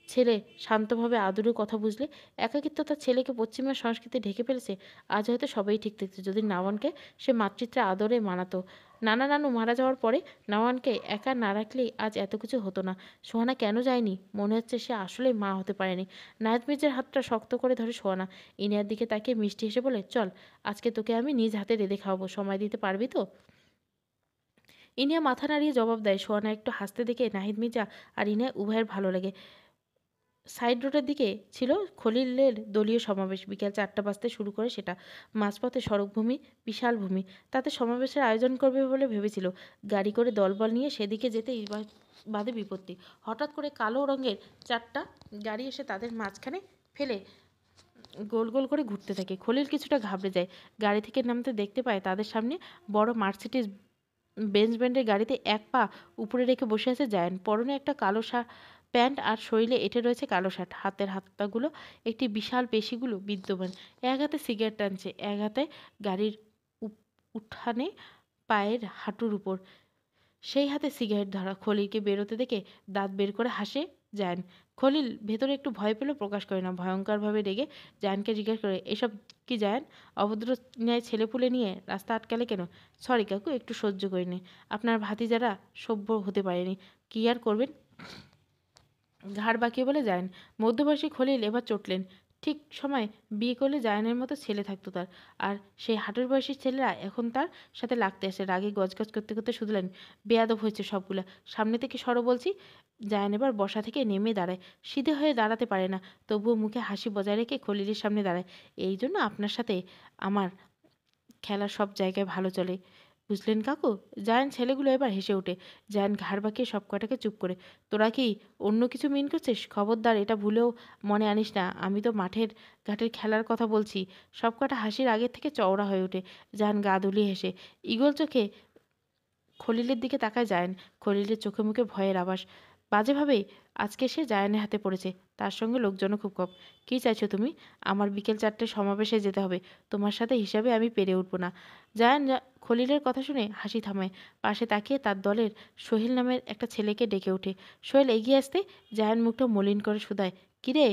ছেলে শান্তভাবে আদুরে কথা বুঝলে? একাকিত্ব তার ছেলেকে পশ্চিমা সংস্কৃতি ঢেকে ফেলেছে। আজ হয়তো সবাই ঠিক থাকছে যদি নাওয়ানকে সে মাতৃত্বে আদরে মানাতো। নানা নানু মারা যাওয়ার পরে নাওয়ানকে একা না রাখলেই আজ এত কিছু হতো না। সোহানা কেন যায়নি? মনে হচ্ছে সে আসলেই মা হতে পারেনি। নায়েদ মির্জার হাতটা শক্ত করে ধরে সোহানা। ইনিয়ার দিকে তাকিয়ে মিষ্টি হেসে বলে, চল, আজকে তোকে আমি নিজ হাতে রেঁধে খাওয়াবো। সময় দিতে পারবি তো? ইনিয়া মাথা নাড়িয়ে জবাব দেয়। সোহানা একটু হাসতে দেখে নাহিদ মির্জা আর ইনিয়া উভয়ের ভালো লাগে। সাইড রোডের দিকে ছিল খলিলের দলীয় সমাবেশ। বিকেল 4টা বাজতে শুরু করে সেটা। মাঝপথে সড়কভূমি, বিশাল ভূমি। তাতে সমাবেশের আয়োজন করবে বলে ভেবেছিল। গাড়ি করে দলবল নিয়ে সেদিকে যেতে বাধে বিপত্তি। হঠাৎ করে কালো রঙের 4টা গাড়ি এসে তাদের মাঝখানে ফেলে গোল গোল করে ঘুরতে থাকে। খলিল কিছুটা ঘাবড়ে যায়। গাড়ি থেকে নামতে দেখতে পায় তাদের সামনে বড় মার্সিডিজ বেঞ্চ ব্যান্ডের গাড়িতে এক পা উপরে রেখে বসে আছে জায়ান। পরনে একটা কালো প্যান্ট আর শরীরে এঁটে রয়েছে কালো শার্ট। হাতের হাতটাগুলো একটি বিশাল পেশিগুলো বিদ্যমান। এক হাতে সিগারেট টানছে, এক হাতে গাড়ির উঠানে পায়ের হাঁটুর উপর সেই হাতে সিগারেট ধরা। খলিলকে বেরোতে দেখে দাঁত বের করে হাসে জায়ান। খলিল ভেতরে একটু ভয় পেলেও প্রকাশ করে না। ভয়ঙ্করভাবে রেগে জায়ানকে জিজ্ঞেস করে, এসব কি জায়ান? অভদ্র ন্যায় ছেলেপুলে নিয়ে রাস্তা আটকালে কেন? সরি কাকু, একটু সহ্য করিনি। আপনার ভাতিজারা সভ্য হতে পারেনি, কি আর করবেন? ঘাড় বাঁকিয়ে বলে জায়ান। মধ্যবয়সী খলিল এবার চটলেন। ঠিক সময় বিয়ে করলে জায়ানের মতো ছেলে থাকতো তার। আর সেই হাঁটুর বয়সী ছেলেরা এখন তার সাথে লাগতে আসে। রাগে গজগজ করতে করতে শুধলেন, বেয়াদব হয়েছে সবগুলা। সামনে থেকে সরো বলছি। জায়ান এবার বসা থেকে নেমে দাঁড়ায়। সিধে হয়ে দাঁড়াতে পারে না, তবুও মুখে হাসি বজায় রেখে খলিলের সামনে দাঁড়ায়। এই জন্য আপনার সাথে আমার খেলা সব জায়গায় ভালো চলে, বুঝলেন কাকু? জায়ান ছেলেগুলো এবার হেসে ওঠে। জায়ান ঘাড় বাঁকিয়ে সব কটাকে চুপ করে। তোরা কি অন্য কিছু মিন করছিস? খবরদার এটা ভুলেও মনে আনিস না, আমি তো মাঠের ঘাটের খেলার কথা বলছি। সব কটা হাসির আগের থেকে চওড়া হয়ে ওঠে। জায়ান গা দুলিয়ে হেসে ঈগল চোখে খলিলের দিকে তাকায় জায়ান। খলিলের চোখে মুখে ভয়ের আভাস। বাজেভাবে আজকে সে জায়ানের হাতে পড়েছে। তার সঙ্গে লোকজনও খুব কম। কী চাইছো তুমি? আমার বিকেল 4টে সমাবেশে যেতে হবে। তোমার সাথে হিসাবে আমি পেরে উঠব না। জায়ান খলিলের কথা শুনে হাসি থামায়। পাশে তাকিয়ে তার দলের সোহেল নামের একটা ছেলেকে ডেকে ওঠে। সোহেল এগিয়ে আসতে জায়ান মুখটা মলিন করে শুধায়, কিরে,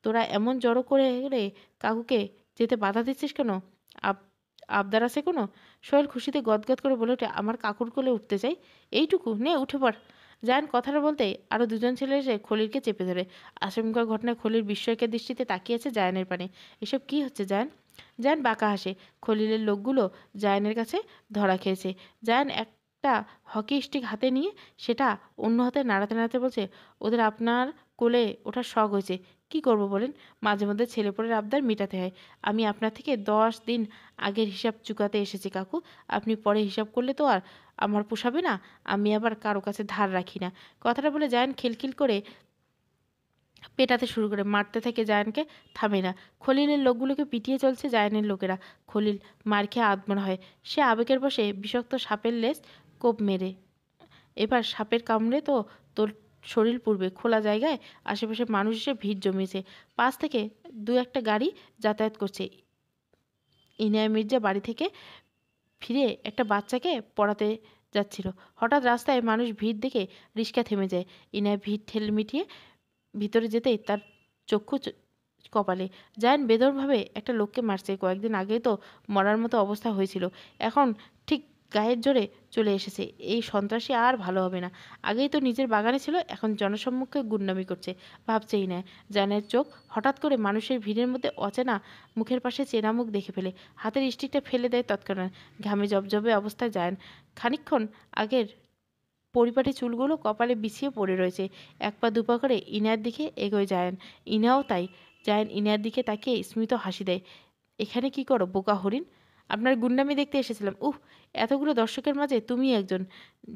তোরা এমন জড়ো করে রে কাকুকে যেতে বাধা দিচ্ছিস কেন? আবদার আছে কোনো? সোহেল খুশিতে গদগদ করে বলে ওঠে, আমার কাকুর কোলে উঠতে চাই। এইটুকু, নে উঠে পড়। জায়ান কথাটা বলতে আরও দুজন ছেলে এসে খলিলকে চেপে ধরে। আচমকা ঘটনায় খলিল বিস্ময়কের দৃষ্টিতে তাকিয়েছে জায়ানের পানে। এসব কি হচ্ছে জায়ান? জায়ান বাঁকা হাসে। খলিলের লোকগুলো জায়ানের কাছে ধরা খেয়েছে। জায়ান এক একটা হকি স্টিক হাতে নিয়ে সেটা অন্য হাতে নাড়াতে নাড়াতে বলছে, ওদের আপনার কোলে ওঠার শখ হয়েছে, কি করব বলেন? মাঝে মধ্যে ছেলেপুলের আবদার মেটাতে হয়। আমি আপনার থেকে 10 দিন আগের হিসাব চুকাতে এসেছি কাকু। আপনি পরে হিসাব করলে তো আর আমার পোষাবে না। আমি আবার কারো কাছে ধার রাখি না। কথাটা বলে জায়ান খিলখিল করে পেটাতে শুরু করে, মারতে থাকে জায়ানকে, থামে না। খলিলের লোকগুলোকে পিটিয়ে চলছে জায়ানের লোকেরা। খলিল মার খেয়ে আধমরা হয়। সে আবেগের বশে বিষাক্ত সাপের লেজ কোপ মেরে। এবার সাপের কামড়ে তো তোর শরীর পুড়বে। খোলা জায়গায় আশেপাশে মানুষ এসে ভিড় জমিয়েছে। পাশ থেকে দু একটা গাড়ি যাতায়াত করছে। ইনায়া মির্জা বাড়ি থেকে ফিরে একটা বাচ্চাকে পড়াতে যাচ্ছিল। হঠাৎ রাস্তায় মানুষ ভিড় দেখে রিক্সা থেমে যায়। ইনায়া ভিড় ঠেলে মিটিয়ে ভিতরে যেতেই তার চক্ষু কপালে। জায়ান বেদরভাবে একটা লোককে মারছে। কয়েকদিন আগে তো মরার মতো অবস্থা হয়েছিল, এখন ঠিক গায়ের জোরে চলে এসেছে। এই সন্ত্রাসী আর ভালো হবে না। আগেই তো নিজের বাগানে ছিল, এখন জনসম্মুখে গুন্ডামি করছে, ভাবছেই না। জায়ানের চোখ হঠাৎ করে মানুষের ভিড়ের মধ্যে অচেনা মুখের পাশে চেনা মুখ দেখে ফেলে। হাতের স্টিকটা ফেলে দেয় তৎক্ষণাৎ। ঘামে জবজবে অবস্থায় জায়ান খানিকক্ষণ আগের পরিপাটি চুলগুলো কপালে বিছিয়ে পড়ে রয়েছে। এক পা দুপা করে ইনার দিকে এগোয় জায়ান। ইনাও তাই। জায়ান ইনার দিকে তাকিয়ে স্মিত হাসি দেয়। এখানে কি করো বোকা হরিণ? আপনার গুন্ডামি দেখতে এসেছিলাম। উহ, এতগুলো দর্শকের মাঝে তুমি একজন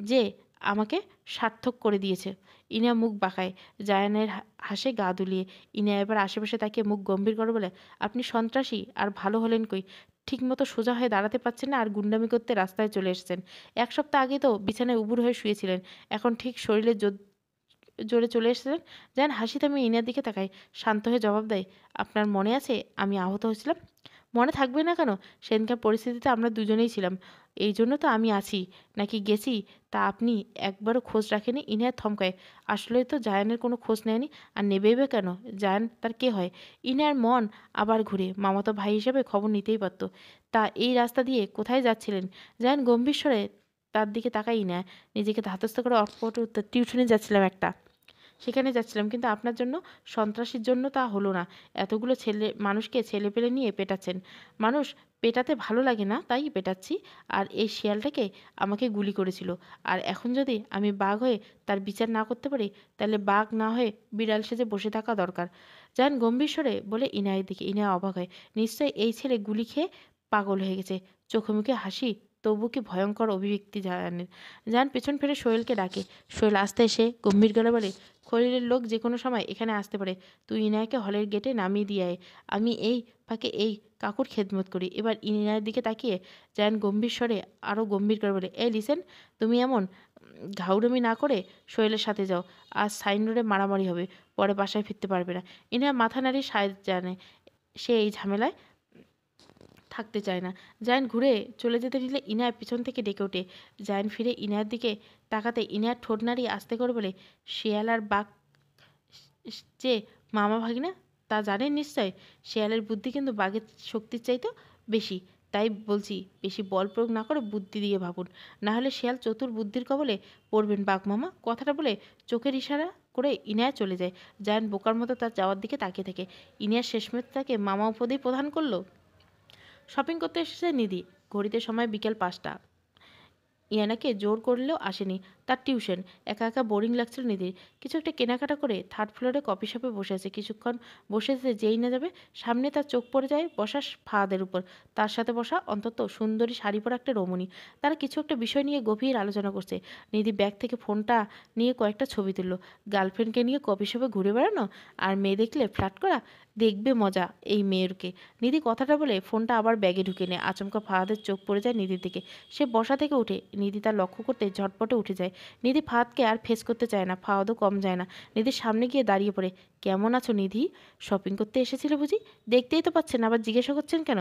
যে আমাকে সার্থক করে দিয়েছে। ইনা মুখ বাঁকায়। জায়ানের হাসে গা দুলিয়ে। ইনা এবার আশেপাশে তাকিয়ে মুখ গম্ভীর করে বলে, আপনি সন্ত্রাসী আর ভালো হলেন কই? ঠিকমতো সোজা হয়ে দাঁড়াতে পারছেন না আর গুন্ডামি করতে রাস্তায় চলে এসেছেন। 1 সপ্তাহ আগে তো বিছানায় উবুর হয়ে শুয়েছিলেন, এখন ঠিক শরীরে জোরে চলে এসেছেন। যেন হাসি থামিয়ে ইনার দিকে তাকায়, শান্ত হয়ে জবাব দেয়, আপনার মনে আছে আমি আহত হয়েছিলাম? মনে থাকবে না কেন? সেদিনকার পরিস্থিতিতে আমরা দুজনেই ছিলাম। এই জন্য তো আমি আছি নাকি গেছি তা আপনি একবারও খোঁজ রাখেনি। ইনায়া থমকায়। আসলে তো জায়ানের কোনো খোঁজ নেয়নি, আর নেবেই বা কেন? জায়ান তার কে হয়? ইনায়ার মন আবার ঘুরে। মামাতো ভাই হিসেবে খবর নিতেই পারত। তা এই রাস্তা দিয়ে কোথায় যাচ্ছিলেন? জায়ান গম্ভীর স্বরে তার দিকে তাকাই না, নিজেকে ধাতস্থ করে অকপট উত্তর, টিউশনে যাচ্ছিলাম একটা, সেখানে যাচ্ছিলাম। কিন্তু আপনার জন্য, সন্ত্রাসীর জন্য তা হলো না। এতগুলো মানুষকে ছেলেপেলে নিয়ে পেটাচ্ছেন। মানুষ পেটাতে ভালো লাগে না তাই পেটাচ্ছি। আর এই শিয়ালটাকে আমাকে গুলি করেছিল। আর এখন যদি আমি বাঘ হয়ে তার বিচার না করতে পারি, তাহলে বাঘ না হয়ে বিড়াল সেজে বসে থাকা দরকার। যান গম্ভীর স্বরে বলে ইনায়ের দিকে। ইনায়া অবাক হয়। নিশ্চয়ই এই ছেলে গুলি খেয়ে পাগল হয়ে গেছে। চোখে মুখে হাসি, তবু কি ভয়ঙ্কর অভিব্যক্তি জায়ানের। জায়ান পেছন ফিরে সোহেলকে ডাকে। সোহেল আসতে এসে গম্ভীর গলা বলে, খলিলের লোক যে কোনো সময় এখানে আসতে পারে। তুই ইনায়াকে হলের গেটে নামিয়ে দিয়ে আয়। আমি এই ফাঁকে এই কাকুর খেদমত করি। এবার ইনায়ের দিকে তাকিয়ে জায়ান গম্ভীর স্বরে আরও গম্ভীর করে বলে, এই লিসেন, তুমি এমন ঘাউড়ামি না করে সোহেলের সাথে যাও। আজ সাইন রোডে মারামারি হবে, পরে বাসায় ফিরতে পারবে না। ইনায়া মাথা নাড়িয়ে সায় জানে সে এই ঝামেলায় থাকতে চায় না। জায়ান ঘুরে চলে যেতে দিলে ইনায়া পিছন থেকে ডেকে ওঠে। জায়ান ফিরে ইনায়ার দিকে তাকাতে ইনায়ার ঠোঁট নাড়িয়ে আস্তে করে বলে, শিয়াল আর বাঘ যে মামা ভাগিনা তা জানেন নিশ্চয়। শেয়ালের বুদ্ধি কিন্তু বাঘের শক্তির চাইতেও বেশি। তাই বলছি, বেশি বল প্রয়োগ না করে বুদ্ধি দিয়ে ভাবুন, না হলে শেয়াল চতুর বুদ্ধির কবলে পড়বেন বাঘ মামা। কথাটা বলে চোখের ইশারা করে ইনায়া চলে যায়। জায়ান বোকার মতো তার যাওয়ার দিকে তাকিয়ে থাকে। ইনিয়া শেষমেশ তাকে মামা উপাধি প্রদান করলো। শপিং করতে এসেছে নিধি। ঘড়িতে সময় বিকেল 5টা। ইয়ানাকে জোর করলেও আসেনি। তার টিউশন। একা একা বোরিং লাগছিল নিধির। কিছু একটা কেনাকাটা করে 3rd ফ্লোরে কফি শপে বসে আছে। কিছুক্ষণ বসেছে, যেই না যাবে সামনে তার চোখ পড়ে যায় বসা ফাহাদের উপর। তার সাথে বসা অন্তত সুন্দরী শাড়ি পরা একটা রমণী। তারা কিছু একটা বিষয় নিয়ে গভীর আলোচনা করছে। নিধি ব্যাগ থেকে ফোনটা নিয়ে কয়েকটা ছবি তুলল। গার্লফ্রেন্ডকে নিয়ে কফি শপে ঘুরে বেড়ানো আর মেয়ে দেখলে ফ্ল্যাট করা, দেখবে মজা এই মেয়েরকে। নিধি কথাটা বলে ফোনটা আবার ব্যাগে ঢুকে নেয়। আচমকা ফাহাদের চোখ পড়ে যায় নিধির দিকে। সে বসা থেকে উঠে। নিধি তার লক্ষ্য করতে ঝটপটে উঠে যায়। নিধি ফাহাদকে আর ফেস করতে চায় না, ফাহাদও কম যায় না। নিধির সামনে গিয়ে দাঁড়িয়ে পড়ে। কেমন আছো নিধি? শপিং করতে এসেছিলে বুঝি? দেখতেই তো পাচ্ছেন, আবার জিজ্ঞাসা করছেন কেন?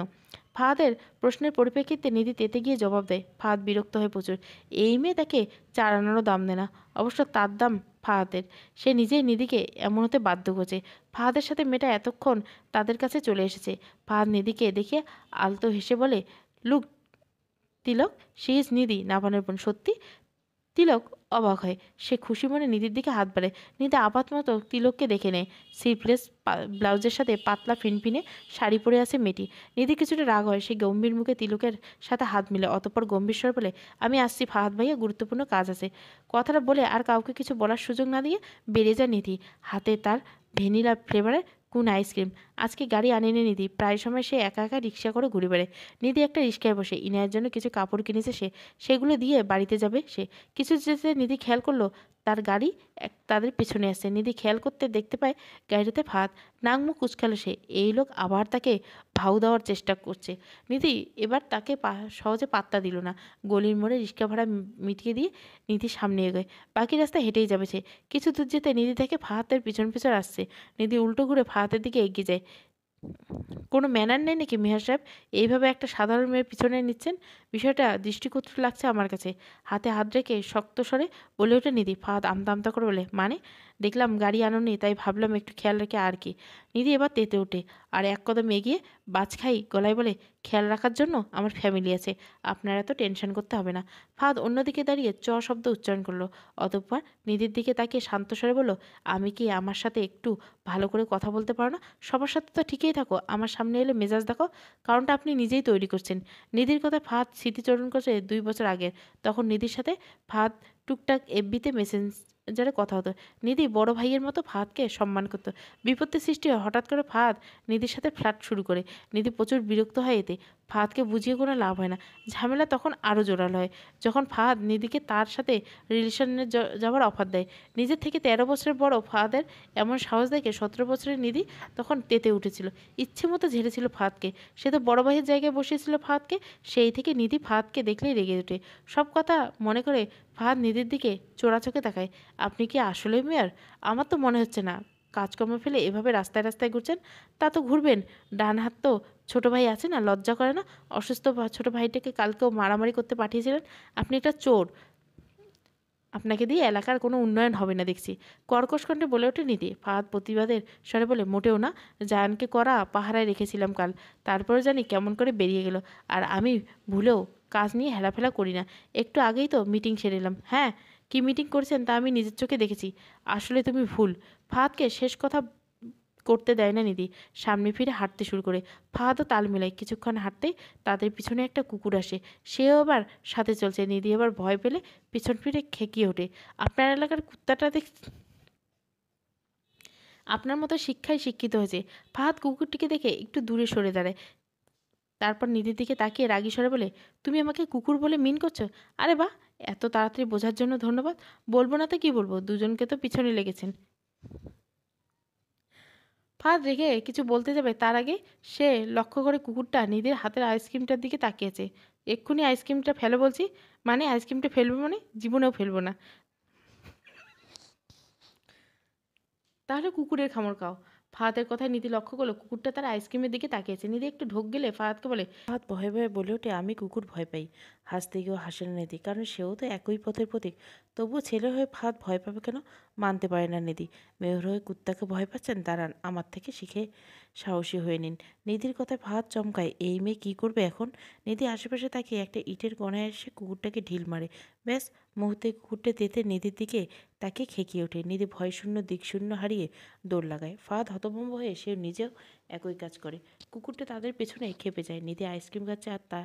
ফাহাদের প্রশ্নের পরিপ্রেক্ষিতে নিধি তেতে গিয়ে জবাব দেয়। ফাহাদ বিরক্ত হয় প্রচুর। এই মেয়ে তাকে 4 আনারও দাম দেয় না। অবশ্য তার দাম ফাহাদের। সে নিজেই নিধিকে এমন হতে বাধ্য করছে। ফাহাদের সাথে মেয়েটা এতক্ষণ তাদের কাছে চলে এসেছে। ফাহাদ নিধিকে দেখে আলতো হেসে বলে, লুক তিলক, শি ইজ নিধি, নাভানের বোন। সত্যি? তিলক অবাক হয়। সে খুশি মনে নিধির দিকে হাত বাড়ায়। নিধি আপাতমতো তিলককে দেখে নেয়। স্লিভলেস ব্লাউজের সাথে পাতলা ফিনফিনে শাড়ি পরে আছে মেয়েটি। নিধি কিছুটা রাগ হয়। সে গম্ভীর মুখে তিলকের সাথে হাত মিলে, অতঃপর গম্ভীর স্বরে বলে, আমি আসছি ফাহাদ ভাইয়া, গুরুত্বপূর্ণ কাজ আছে। কথাটা বলে আর কাউকে কিছু বলার সুযোগ না দিয়ে বেরিয়ে যায় নিধি। হাতে তার ভ্যানিলা ফ্লেভারের কোন আইসক্রিম। আজকে গাড়ি আনেনি নিধি। প্রায় সময় সে একা একা রিক্সা করে ঘুরে বেড়ায়। নিধি একটা রিক্সায় বসে। ইনায়ের জন্য কিছু কাপড় কিনেছে সে, সেগুলো দিয়ে বাড়িতে যাবে সে। কিছু যেতে নিধি খেয়াল করলো তার গাড়ি তাদের পেছনে আসছে। নিধি খেয়াল করতে দেখতে পায় গাড়িতে ফাঁদ। নাক মুখ কুচকালো সে। এই লোক আবার তাকে ভাউ দেওয়ার চেষ্টা করছে। নিধি এবার তাকে সহজে পাত্তা দিল না। গলির মোড়ে রিক্সা ভাড়া মিটিয়ে দিয়ে নিধি সামনে এগোয়। বাকি রাস্তা হেঁটেই যাবে সে। কিছু দূর যেতে নিধি থেকে ফাহাদের পিছন পিছন আসছে। নিধি উল্টো ঘুরে ফাহাদের দিকে এগিয়ে যায়। কোনো ম্যানার নেই নাকি মেহের সাহেব? এইভাবে একটা সাধারণ মেয়ের পিছনে নিচ্ছেন? বিষয়টা দৃষ্টিকটু লাগছে আমার কাছে। হাতে হাত রেখে শক্ত স্বরে বলে ওঠে নিধি। ফাহাদ আমতা আমতা করে বলে, মানে? দেখলাম গাড়ি আনোনি, তাই ভাবলাম একটু খেয়াল রেখে আর কি। নিধি এবার তেতে ওঠে আর এক কদম এগিয়ে বাজ খাই গলায় বলে, খেয়াল রাখার জন্য আমার ফ্যামিলি আছে, আপনার এত টেনশন করতে হবে না। ফাহাদ অন্যদিকে দাঁড়িয়ে চ শব্দ উচ্চারণ করলো। অতঃপর নিধির দিকে তাকিয়ে শান্ত স্বরে বলল, আমি কি আমার সাথে একটু ভালো করে কথা বলতে পারো না? সবার সাথে তো ঠিকই থাকো, আমার সামনে এলে মেজাজ দেখো। কারণটা আপনি নিজেই তৈরি করছেন। নিধির কথায় ফাহাদ স্মৃতিচারণ করছে 2 বছর আগের। তখন নিধির সাথে ফাহাদ টুকটাক এফবিতে মেসেঞ্জারে কথা হতো। নিধি বড় ভাইয়ের মতো ফাহাদকে সম্মান করতো। বিপত্তি সৃষ্টি হয় হঠাৎ করে ফাহাদ নিধির সাথে ফ্ল্যাট শুরু করে। নিধি প্রচুর বিরক্ত হয় এতে। ফাহাদকে বুঝিয়ে কোনো লাভ হয় না। ঝামেলা তখন আরও জোরালো হয় যখন ফাহাদ নিধিকে তার সাথে রিলেশনে যাওয়ার অফার দেয়। নিজের থেকে 13 বছরের বড় ফাহাদের এমন সাহস দেখে 17 বছরের নিধি তখন তেতে উঠেছিল। ইচ্ছে মতো ঝেড়েছিল ফাহাদকে। সে তো বড় ভাইয়ের জায়গায় বসিয়েছিল ফাহাদকে। সেই থেকে নিধি ফাহাদকে দেখলেই রেগে ওঠে। সব কথা মনে করে ফাহাদ নিধির দিকে চোরা চোখে তাকায়। আপনি কি আসলেই মেয়র? আমার তো মনে হচ্ছে না। কাজকর্ম ফেলে এভাবে রাস্তায় রাস্তায় ঘুরছেন। তা তো ঘুরবেন, ডান হাত তো ছোট ভাই আছে না, লজ্জা করে না? অসুস্থ ছোট ভাইটাকে কালকেও মারামারি করতে পাঠিয়েছিলেন। আপনি একটা চোর। আপনাকে দিয়ে এলাকার কোনো উন্নয়ন হবে না দেখছি। কর্কশ কণ্ঠে বলে ওঠে নিধি। ফাহাদ প্রতিবাদের স্বরে বলে, মোটেও না। জায়ানকে করা পাহারায় রেখেছিলাম কাল, তারপরে জানি কেমন করে বেরিয়ে গেল। আর আমি ভুলেও কাজ নিয়ে হেলাফেলা করি না। একটু আগেই তো মিটিং সেরে এলাম। হ্যাঁ, কি মিটিং করেছেন তা আমি নিজের চোখে দেখেছি। আসলে তুমি ভুল। ফাহাদকে শেষ কথা করতে দেয় না নিধি। সামনে ফিরে হাঁটতে শুরু করে। ফাহাদও তাল মেলায়। কিছুক্ষণ হাঁটতেই তাদের পিছনে একটা কুকুর আসে। সেও আবার সাথে চলছে। নিধি এবার ভয় পেলে পিছন ফিরে খেকিয়ে ওঠে। আপনার এলাকার কুত্তাটা আপনার মতো শিক্ষায় শিক্ষিত হয়েছে। ফাহাদ কুকুরটিকে দেখে একটু দূরে সরে দাঁড়ায়। তারপর নিধির দিকে তাকিয়ে রাগী স্বরে বলে, তুমি আমাকে কুকুর বলে মিন করছো? আরে বাহ, এত তাড়াতাড়ি বোঝার জন্য ধন্যবাদ। বলবো না তো কি বলবো, দুজনকে তো পিছনে লেগেছেন। ফাহাদ রেগে কিছু বলতে যাবে তার আগে সে লক্ষ্য করে কুকুরটা নিধির হাতের আইসক্রিমটার দিকে তাকিয়েছে। এক্ষুনি আইসক্রিমটা ফেলো বলছি। মানে আইসক্রিমটা ফেলবো মানে? জীবনেও ফেলবো না। তাহলে কুকুরের খামর খাও। ফাহাদের কথায় নিধি লক্ষ্য করলো কুকুরটা তার আইসক্রিমের দিকে তাকিয়েছে। নিধি একটু ঢোক গেলে ফাহাদকে বলে, ফাহাদ ভয়ে ভয়ে বলে ওঠে, আমি কুকুর ভয় পাই। হাসতে গিয়েও হাসে না নিধি, কারণ সেও তো একই পথের প্রতীক। তবুও ছেলে হয়ে ফাহাদ ভয় পাবে কেন? মানতে পারে না নিধি। মেয়র হয়ে কুত্তাকে ভয় পাচ্ছেন? দাঁড়ান, আমার থেকে শিখে সাহসী হয়ে নিন। নিধির কথায় ফাহাদ চমকায়। এই মেয়ে কী করবে এখন? নিধি আশেপাশে তাকিয়ে একটা ইটের কোণায় এসে কুকুরটাকে ঢিল মারে। ব্যাস, মুহূর্তে কুকুরটা তেতে নিধির দিকে তাকে খেকিয়ে ওঠে। নিধি ভয়শূন্য দিকশূন্য হারিয়ে দৌড় লাগায়। ফাহাদ হতভম্ব হয়ে সে নিজেও একই কাজ করে। কুকুরটা তাদের পেছনে খেপে যায়। নিধি আইসক্রিম খাচ্ছে আর তা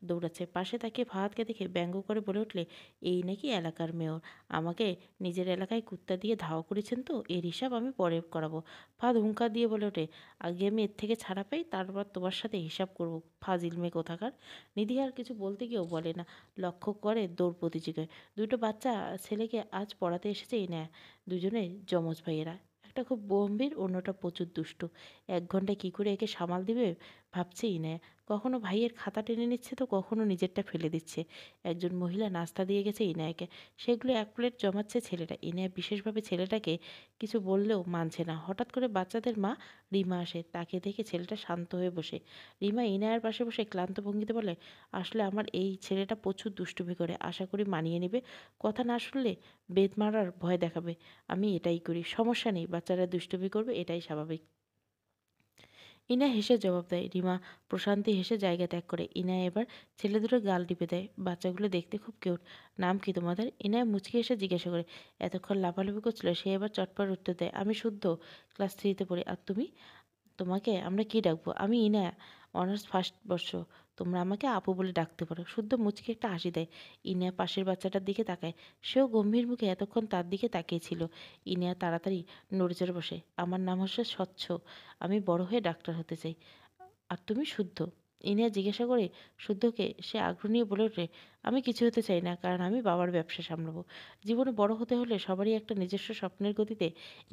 দৌড়াচ্ছে। পাশে তাকিয়ে ফাহাদকে দেখে ব্যঙ্গ করে বলে উঠলে, এই নাকি এলাকার মেয়র? আমাকে নিজের এলাকায় কুত্তা দিয়ে ধাওয়া করেছেন তো, এর হিসাব আমি পরে করাবো। ফাহাদ হুঙ্কার দিয়ে বলে ওঠে, আগে আমি এর থেকে ছাড়া পাই, তারপর তোমার সাথে হিসাব করবো, ফাজিল মেয়ে কোথাকার। নিধি আর কিছু বলতে গিয়েও বলে না। লক্ষ্য করে দৌড় প্রতিযোগিতায় দুটো বাচ্চা ছেলেকে আজ পড়াতে এসেছে ইনায়া। দুজনে যমজ ভাইয়েরা। একটা খুব গম্ভীর, অন্যটা প্রচুর দুষ্টু। 1 ঘন্টায় কী করে একে সামাল দিবে ভাবছে ইনায়া। কখনো ভাইয়ের খাতা টেনে নিচ্ছে তো কখনো নিজেরটা ফেলে দিচ্ছে। একজন মহিলা নাস্তা দিয়ে গেছে ইনায়াকে। সেগুলো 1 প্লেট জমাচ্ছে ছেলেটা। ইনায়া বিশেষভাবে ছেলেটাকে কিছু বললেও মানছে না। হঠাৎ করে বাচ্চাদের মা রিমা আসে। তাকে দেখে ছেলেটা শান্ত হয়ে বসে। রিমা ইনায়ার পাশে বসে ক্লান্ত ভঙ্গিতে বলে, আসলে আমার এই ছেলেটা প্রচুর দুষ্টুমি করে, আশা করি মানিয়ে নেবে। কথা না শুনলে বেত মারার ভয় দেখাবে। আমি এটাই করি, সমস্যা নেই, বাচ্চারা দুষ্টুমি করবে, এটাই স্বাভাবিক। ইনা হেসে জবাব দেয়। রিমা প্রশান্তি হেসে জায়গা ত্যাগ করে। ইনা এবার ছেলে দুটোর গাল টিপে দেয়। বাচ্চাগুলো দেখতে খুব কিউট। নাম কি তোমাদের? ইনায়া মুচকি এসে জিজ্ঞাসা করে। এতক্ষণ লাফালাফি করছিল সে এবার চটপট উত্তর দেয়। আমি শুদ্ধ, ক্লাস 3-তে পড়ি। আর তুমি? তোমাকে আমরা কি ডাকবো? আমি ইনা, অনার্স ফার্স্ট বর্ষ। তোমরা আমাকে আপু বলে ডাকতে পারো। শুদ্ধ মুচকি একটা হাসি দেয়। ইনা পাশের বাচ্চাটার দিকে তাকায়। সেও গম্ভীর মুখে এতক্ষণ তার দিকে তাকিয়েছিল। ইনা তাড়াতাড়ি নড়ে চড়ে বসে। আমার নাম হচ্ছে স্বচ্ছ। আমি বড় হয়ে ডাক্তার হতে চাই। আর তুমি? শুদ্ধ। ইনিয়া জিজ্ঞাসা করে শুদ্ধকে। সে আগ্রহ নিয়ে বলে ওঠে, আমি কিছু হতে চাই না, কারণ আমি বাবার ব্যবসা সামলাবো। জীবনে বড় হতে হলে সবারই একটা নিজস্ব স্বপ্নের গতিতে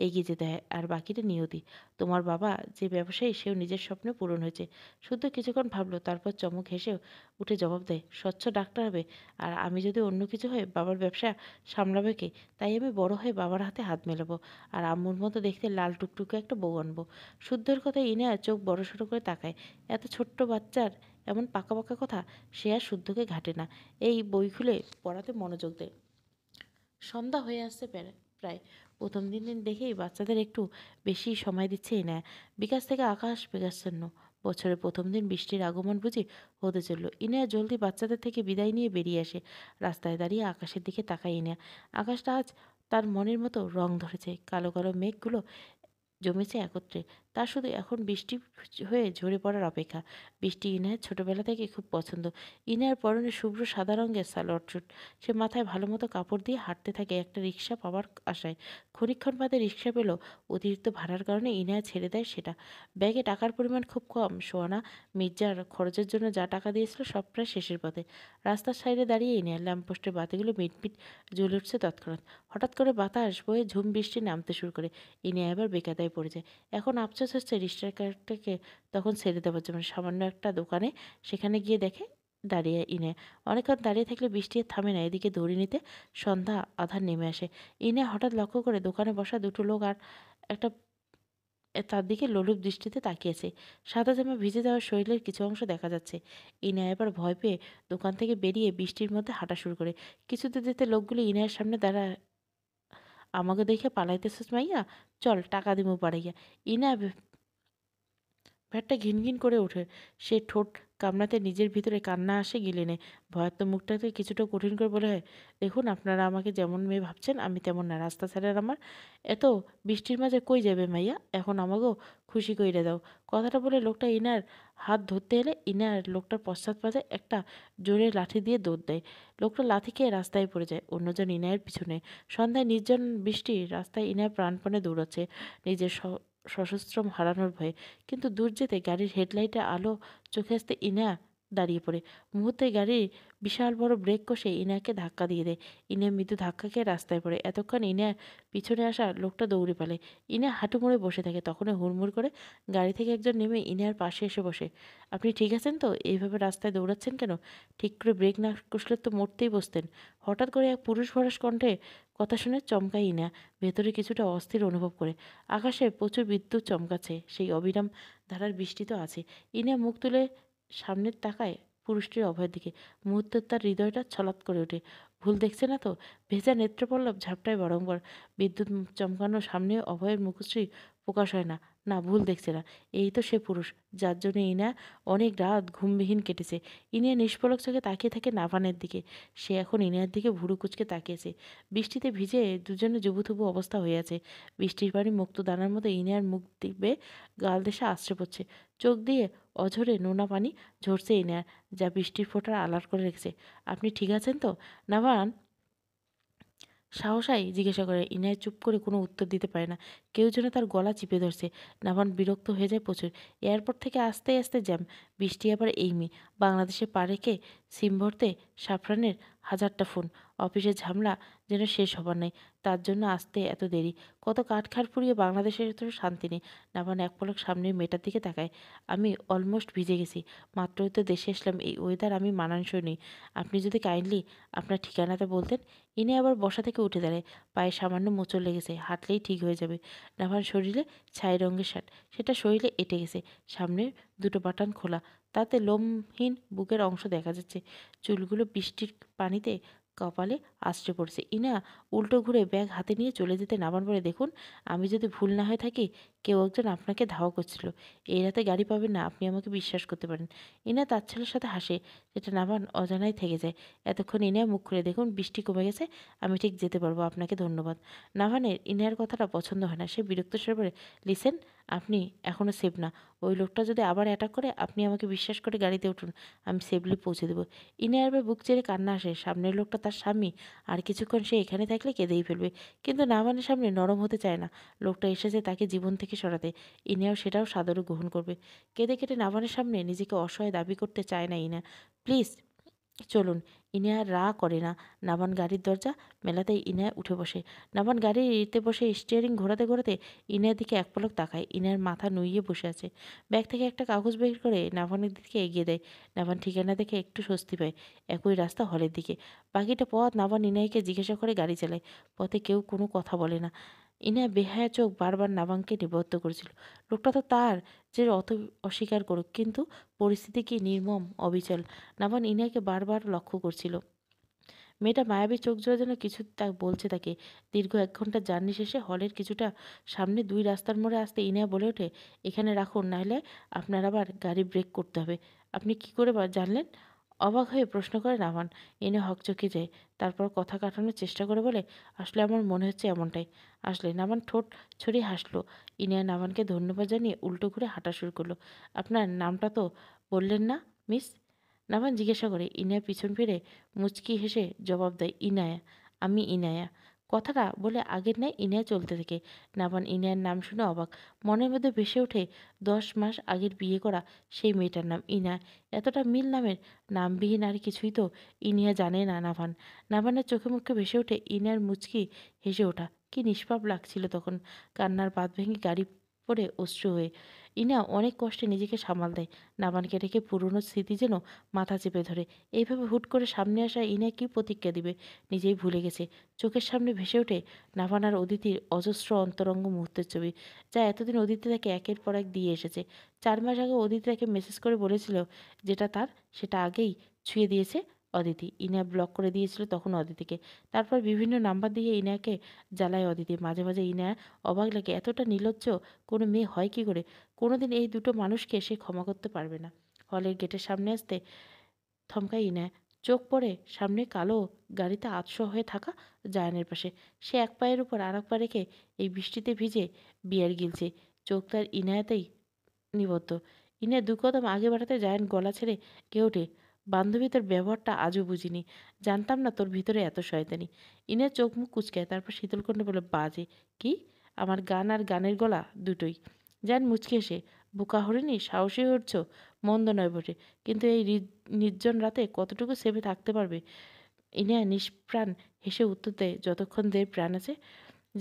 এগিয়ে যেতে হয়, আর বাকিটা নিয়তি। তোমার বাবা যে ব্যবসায়ী, সেও নিজের স্বপ্ন পূরণ হয়েছে। শুদ্ধ কিছুক্ষণ ভাবলো, তারপর চমক হেসে উঠে জবাব দেয়, স্বচ্ছ ডাক্তার হবে? আর আমি যদি অন্য কিছু হয়ে বাবার ব্যবসা সামলাবে কে? তাই আমি বড় হয়ে বাবার হাতে হাত মেলাবো, আর আম্মুর মতো দেখতে লাল টুকটুকে একটা বউ আনবো। শুদ্ধর কথায় ইনিয়া চোখ বড়সড় করে তাকায়। এত ছোট্ট বাচ্চার এমন পাকা পাকা কথা! সে আর শুদ্ধকে ঘাটে না। এই বই খুলে পড়াতে মনোযোগ দেয়। সন্ধ্যা হয়ে আসছে প্রায়। প্রথম দিন দেখেই বাচ্চাদের একটু বেশি সময় দিচ্ছে ইনায়া। বিকাশ থেকে আকাশ মেঘাচ্ছন্ন। বছরের প্রথম দিন বৃষ্টির আগমন বুঝি হতে চলল। ইনায়া জলদি বাচ্চাদের থেকে বিদায় নিয়ে বেরিয়ে আসে। রাস্তায় দাঁড়িয়ে আকাশের দিকে তাকায় ইনায়া। আকাশটা আজ তার মনের মতো রং ধরেছে। কালো কালো মেঘগুলো জমেছে একত্রে। তার শুধু এখন বৃষ্টি হয়ে ঝরে পড়ার অপেক্ষা। বৃষ্টি ইনায়ের ছোটবেলা থেকে খুব পছন্দ। ইনায়ের পরনে শুভ্র সাদা রঙের সালোয়ার স্যুট। সে মাথায় ভালোমতো কাপড় দিয়ে হাঁটতে থাকে একটা রিক্সা পাওয়ার আশায়। ক্ষণিকক্ষণ বাদে রিক্সা পেল। অতিরিক্ত ভাড়ার কারণে ইনায়া ছেড়ে দেয় সেটা। ব্যাগে টাকার পরিমাণ খুব কম। সোয়ানা মির্জার খরচের জন্য যা টাকা দিয়েছিল সব প্রায় শেষের পথে। রাস্তার সাইডে দাঁড়িয়ে ইনায়া ল্যাম্পপোস্টের বাতিগুলো মিটমিট জ্বলে উঠছে তৎক্ষণাৎ। হঠাৎ করে বাতাস বয়ে ঝুম বৃষ্টি নামতে শুরু করে। ইনিয়া এবার বেকায়দায় পড়ে যায়। এখন আফসোস হচ্ছে রিকশাটাকে তখন ছেড়ে দেওয়ার জন্য। সামান্য একটা দোকানে সেখানে গিয়ে দেখে দাঁড়িয়ে ইনে। অনেকক্ষণ দাঁড়িয়ে থাকলে বৃষ্টি আর থামে না। এদিকে দড়ি নিতে সন্ধ্যা আধার নেমে আসে। ইনে হঠাৎ লক্ষ্য করে দোকানে বসা দুটো লোক আর একটা তার দিকে লোলুপ দৃষ্টিতে তাকিয়েছে। সাদা জামা ভিজে যাওয়া শরীরের কিছু অংশ দেখা যাচ্ছে। ইনা এবার ভয় পেয়ে দোকান থেকে বেরিয়ে বৃষ্টির মধ্যে হাঁটা শুরু করে। কিছুতে যেতে লোকগুলো ইনায়ের সামনে দাঁড়ায়। আমাকে দেখে পালাইতেছিস মাইয়া? চল টাকা দিমু পাড়াইয়া। ইনা ভ্যাটটা ঘিনঘিন করে ওঠে। সে ঠোঁট কামড়াতে নিজের ভিতরে কান্না আসে গিলে নেয়। ভয়ার্ত মুখটাকে কিছুটা কঠিন করে বলে হয়, দেখুন আপনারা আমাকে যেমন মেয়ে ভাবছেন আমি তেমন না। রাস্তা ছাড়ার আমার এত বৃষ্টির মাঝে কই যাবে মাইয়া? এখন আমাকেও খুশি কইরে দাও। কথাটা বলে লোকটা ইনার হাত ধরতে এলে ইনার লোকটার পশ্চাৎ পাশে একটা জোরে লাঠি দিয়ে দৌড় দেয়। লোকটা লাথি খেয়ে রাস্তায় পড়ে যায়। অন্যজন ইনায়ের পিছনে। সন্ধ্যায় নির্জন বৃষ্টি রাস্তায় ইনায় প্রাণপণে দৌড়াচ্ছে নিজের সশস্ত্রম হারানোর ভয়ে। কিন্তু দূর যেতে গাড়ির হেডলাইটের আলো চোখে আসতে ইনা দাঁড়িয়ে পড়ে। মুহূর্তে গাড়ির বিশাল বড় ব্রেক কষে ইনাকে ধাক্কা দিয়ে দেয়। ইনা মৃদু ধাক্কা খেয়ে রাস্তায় পড়ে। এতক্ষণ ইনা পিছনে আসা লোকটা দৌড়ে পালে। ইনা হাঁটু মুড়ে বসে থাকে। তখনই হুড়মুড় করে গাড়ি থেকে একজন নেমে ইনার পাশে এসে বসে। আপনি ঠিক আছেন তো? এইভাবে রাস্তায় দৌড়াচ্ছেন কেন? ঠিক করে ব্রেক না কষলে তো মরতেই বসতেন। হঠাৎ করে এক পুরুষ ভরাস কণ্ঠে কথা শুনে চমকায় ইনা। ভেতরে কিছুটা অস্থির অনুভব করে। আকাশে প্রচুর বিদ্যুৎ চমকাচ্ছে। সেই অবিরাম ধারার বৃষ্টি তো আছে। ইনা মুখ তুলে সামনের তাকায় পুরুষটির অভয়ের দিকে। মুহূর্তে তার হৃদয়টা ছলাৎ করে ওঠে। ভুল দেখছে না তো? ভেজা নেত্রপল্লব ঝাপটায় বারংবার। বিদ্যুৎ চমকানোর সামনে অভয়ের মুখশ্রী প্রকাশ হয় না। না, ভুল দেখছে না। এই তো সে পুরুষ যার জন্য ইনা অনেক রাত ঘুমবিহীন কেটেছে। ইনিয়া নিষ্পলক চোখে তাকিয়ে থাকে নাভানের দিকে। সে এখন ইনিয়ার দিকে ভুরু কুচকে তাকিয়েছে। বৃষ্টিতে ভিজে দুজনে জুবুথুবু অবস্থা হয়ে আছে। বৃষ্টির পানি মুক্ত দানার মতো ইনিয়ার মুখ দিবে গাল দেশে আশ্রে পড়ছে। চোখ দিয়ে অঝরে নোনা পানি ঝরছে ইনিয়ার, যা বৃষ্টির ফোঁটার আলার করে রেখেছে। আপনি ঠিক আছেন তো? নাভান সাহসাই জিজ্ঞাসা করে। ইনায় চুপ করে কোনো উত্তর দিতে পারে না। কেউ যেন তার গলা চিপে ধরছে। নাভান বিরক্ত হয়ে যায় প্রচুর। এয়ারপোর্ট থেকে আসতে আসতে জ্যাম। বৃষ্টি আবার এই মেয়ে। বাংলাদেশে পা রেখে সিম ভরতে সাফরানের হাজারটা ফোন। অফিসের ঝামেলা যেন শেষ হবার নাই। তার জন্য আসতে এত দেরি। কত কাঠখাড় পুড়িয়ে বাংলাদেশের তো শান্তি নেই। নাভান এক পলক সামনের মেয়েটার দিকে তাকায়। আমি অলমোস্ট ভিজে গেছি। মাত্রই তো দেশে আসলাম। এই ওয়েদার আমি মানানসই নই। আপনি যদি কাইন্ডলি আপনার ঠিকানাটা বলতেন। ইনি আবার বসা থেকে উঠে দাঁড়ায়। পায়ে সামান্য মোচড় লেগেছে। হাঁটলেই ঠিক হয়ে যাবে। নাভার শরীরে ছাই রঙের শার্ট। সেটা শরীরে এঁটে গেছে। সামনে দুটো বাটন খোলা। তাতে লোমহীন বুকের অংশ দেখা যাচ্ছে। চুলগুলো বৃষ্টির পানিতে কপালে আছড়ে পড়ছে। ইনা উল্টো ঘুরে ব্যাগ হাতে নিয়ে চলে যেতে নাভান বলে, দেখুন আমি যদি ভুল না হয়ে থাকি কেউ একজন আপনাকে ধাওয়া করছিল। এই রাতে গাড়ি পাবেন না, আপনি আমাকে বিশ্বাস করতে পারেন। ইনা তাচ্ছল্যের সাথে হাসে, যেটা নাভান অজানায় থেকে যায়। এতক্ষণ ইনা মুখ খুলে, দেখুন বৃষ্টি কমে গেছে, আমি ঠিক যেতে পারবো, আপনাকে ধন্যবাদ। নাভানের ইনার কথাটা পছন্দ হয় না। সে বিরক্ত স্বরে বলে, লিসেন, আপনি এখনও সেফ না। ওই লোকটা যদি আবার অ্যাটাক করে আপনি আমাকে বিশ্বাস করে গাড়িতে উঠুন, আমি সেফলি পৌঁছে দেবো। ইনার এবার বুক চেড়ে কান্না আসে। সামনের লোকটা তার স্বামী, আর কিছুক্ষণ সে এখানে থাকলে কেঁদেই ফেলবে। কিন্তু নাভানের সামনে নরম হতে চায় না। লোকটা এসেছে তাকে জীবন থেকে সরাতে, ইনাও সেটাও সাদরে গ্রহণ করবে। কেঁদে কেটে নাভানের সামনে নিজেকে অসহায় দাবি করতে চায় না ইনা। প্লিজ চলুন। ইনা আর রা করে না। নাভান গাড়ির দরজা মেলাতেই ইনা উঠে বসে। নাভান গাড়িতে বসে স্টিয়ারিং ঘোরাতে ঘোরাতে ইনার দিকে এক পলক তাকায়। ইনার মাথা নুইয়ে বসে আছে। ব্যাগ থেকে একটা কাগজ বের করে নাভানের দিকে এগিয়ে দেয়। নাভান ঠিকানা দেখে একটু স্বস্তি পায়। একই রাস্তা, হলের দিকে। বাকিটা পথ নাভান ইনাইকে জিজ্ঞাসা করে গাড়ি চালায়। পথে কেউ কোনো কথা বলে না। ইনা বেহায়া চোখ বারবার নাভানকে নিবদ্ধ করেছিল। লোকটা তো তার যে অত অস্বীকার করুক, কিন্তু পরিস্থিতি কি নির্মম, অবিচল। নাভান ইনাকে বারবার লক্ষ্য করছিল। মেয়েটা মায়াবী চোখ জোড়া যেন কিছু বলছে তাকে। দীর্ঘ 1 ঘন্টা জার্নি শেষে হলের কিছুটা সামনে 2 রাস্তার মোড়ে আসতে ইনা বলে ওঠে, এখানে রাখুন, নাহলে আপনার আবার গাড়ি ব্রেক করতে হবে। আপনি কি করে জানলেন? অবাক হয়ে প্রশ্ন করে নাভান। ইনা হকচকে যায়। তারপর কথা কাটানোর চেষ্টা করে বলে, আসলে আমার মনে হচ্ছে এমনটাই। আসলে নাভান ঠোঁট ছড়িয়ে হাসলো। ইনা নাভানকে ধন্যবাদ জানিয়ে উল্টো ঘুরে হাঁটা শুরু করলো। আপনার নামটা তো বললেন না, মিস? নাভান জিজ্ঞাসা করে। ইনায়া পিছন ফিরে মুচকি হেসে জবাব দেয়, ইনায়া। আমি ইনায়া। কথাটা বলে আগের ন্যায় ইনায়া চলতে থাকে। নাভান ইনায়ার নাম শুনে অবাক। মনের মধ্যে ভেসে ওঠে 10 মাস আগের বিয়ে করা সেই মেয়েটার নাম ইনা। এতটা মিল নামের নামবিহীন আর কিছুই তো ইনিয়া জানে না নাভান। নাভানের চোখে মুখে ভেসে ওঠে ইনার মুচকি হেসে ওঠা। কি নিষ্পাপ লাগছিল তখন, কান্নার বাঁধ ভেঙে গাড়ি পড়ে অশ্রু হয়ে। ইনা অনেক কষ্টে নিজেকে সামাল দেয়। নাভানকে রেখে পুরনো স্মৃতি যেন মাথা চেপে ধরে। এইভাবে হুট করে সামনে আসা ইনা কি প্রতিক্রিয়া দিবে নিজেই ভুলে গেছে। চোখের সামনে ভেসে ওঠে নাভান আর অদিতির অজস্র অন্তরঙ্গ মুহূর্তের ছবি, যা এতদিন অদিতি তাকে একের পর এক দিয়ে এসেছে। 4 মাস আগে অদিতি তাকে মেসেজ করে বলেছিল যেটা তার, সেটা আগেই ছুঁয়ে দিয়েছে অদিতি। ইনা ব্লক করে দিয়েছিল তখন অদিতিকে। তারপর বিভিন্ন নাম্বার দিয়ে ইনাকে জ্বালায় অদিতি। মাঝে মাঝে ইনা অবাক লাগে, এতটা নির্লজ্জ কোনো মেয়ে হয় কি করে। কোনোদিন এই দুটো মানুষকে সে ক্ষমা করতে পারবে না। হলের গেটের সামনে আসতে থমকাই নেয়। চোখ পড়ে সামনে কালো গাড়িতে আতশো হয়ে থাকা জায়ানের পাশে। সে এক পায়ের উপর আর এক পা রেখে এই বৃষ্টিতে ভিজে বিয়ার গিলছে। চোখ তার ইনায়াতেই নিবদ্ধ। ইনায়া 2 কদম আগে বাড়াতে জায়ান গলা ছেড়ে কেউ ওঠে, বান্ধবী তোর ব্যবহারটা আজও বুঝিনি, জানতাম না তোর ভিতরে এত শয়তানি। ইনার চোখ মুখ কুচকায়, তারপর শীতলকণ্ঠে বলে, বাজে কি? আমার গান আর গানের গলা দুটোই। জায়ান মুচকি এসে, বোকা হরিণী, সাহসী হচ্ছ, মন্দ নয় বটে, কিন্তু এই নির্জন রাতে কতটুকু সেভে থাকতে পারবে? ইনিয়া নিষ্প্রাণ হেসে উত্তর দেয়, যতক্ষণ দেহের প্রাণ আছে।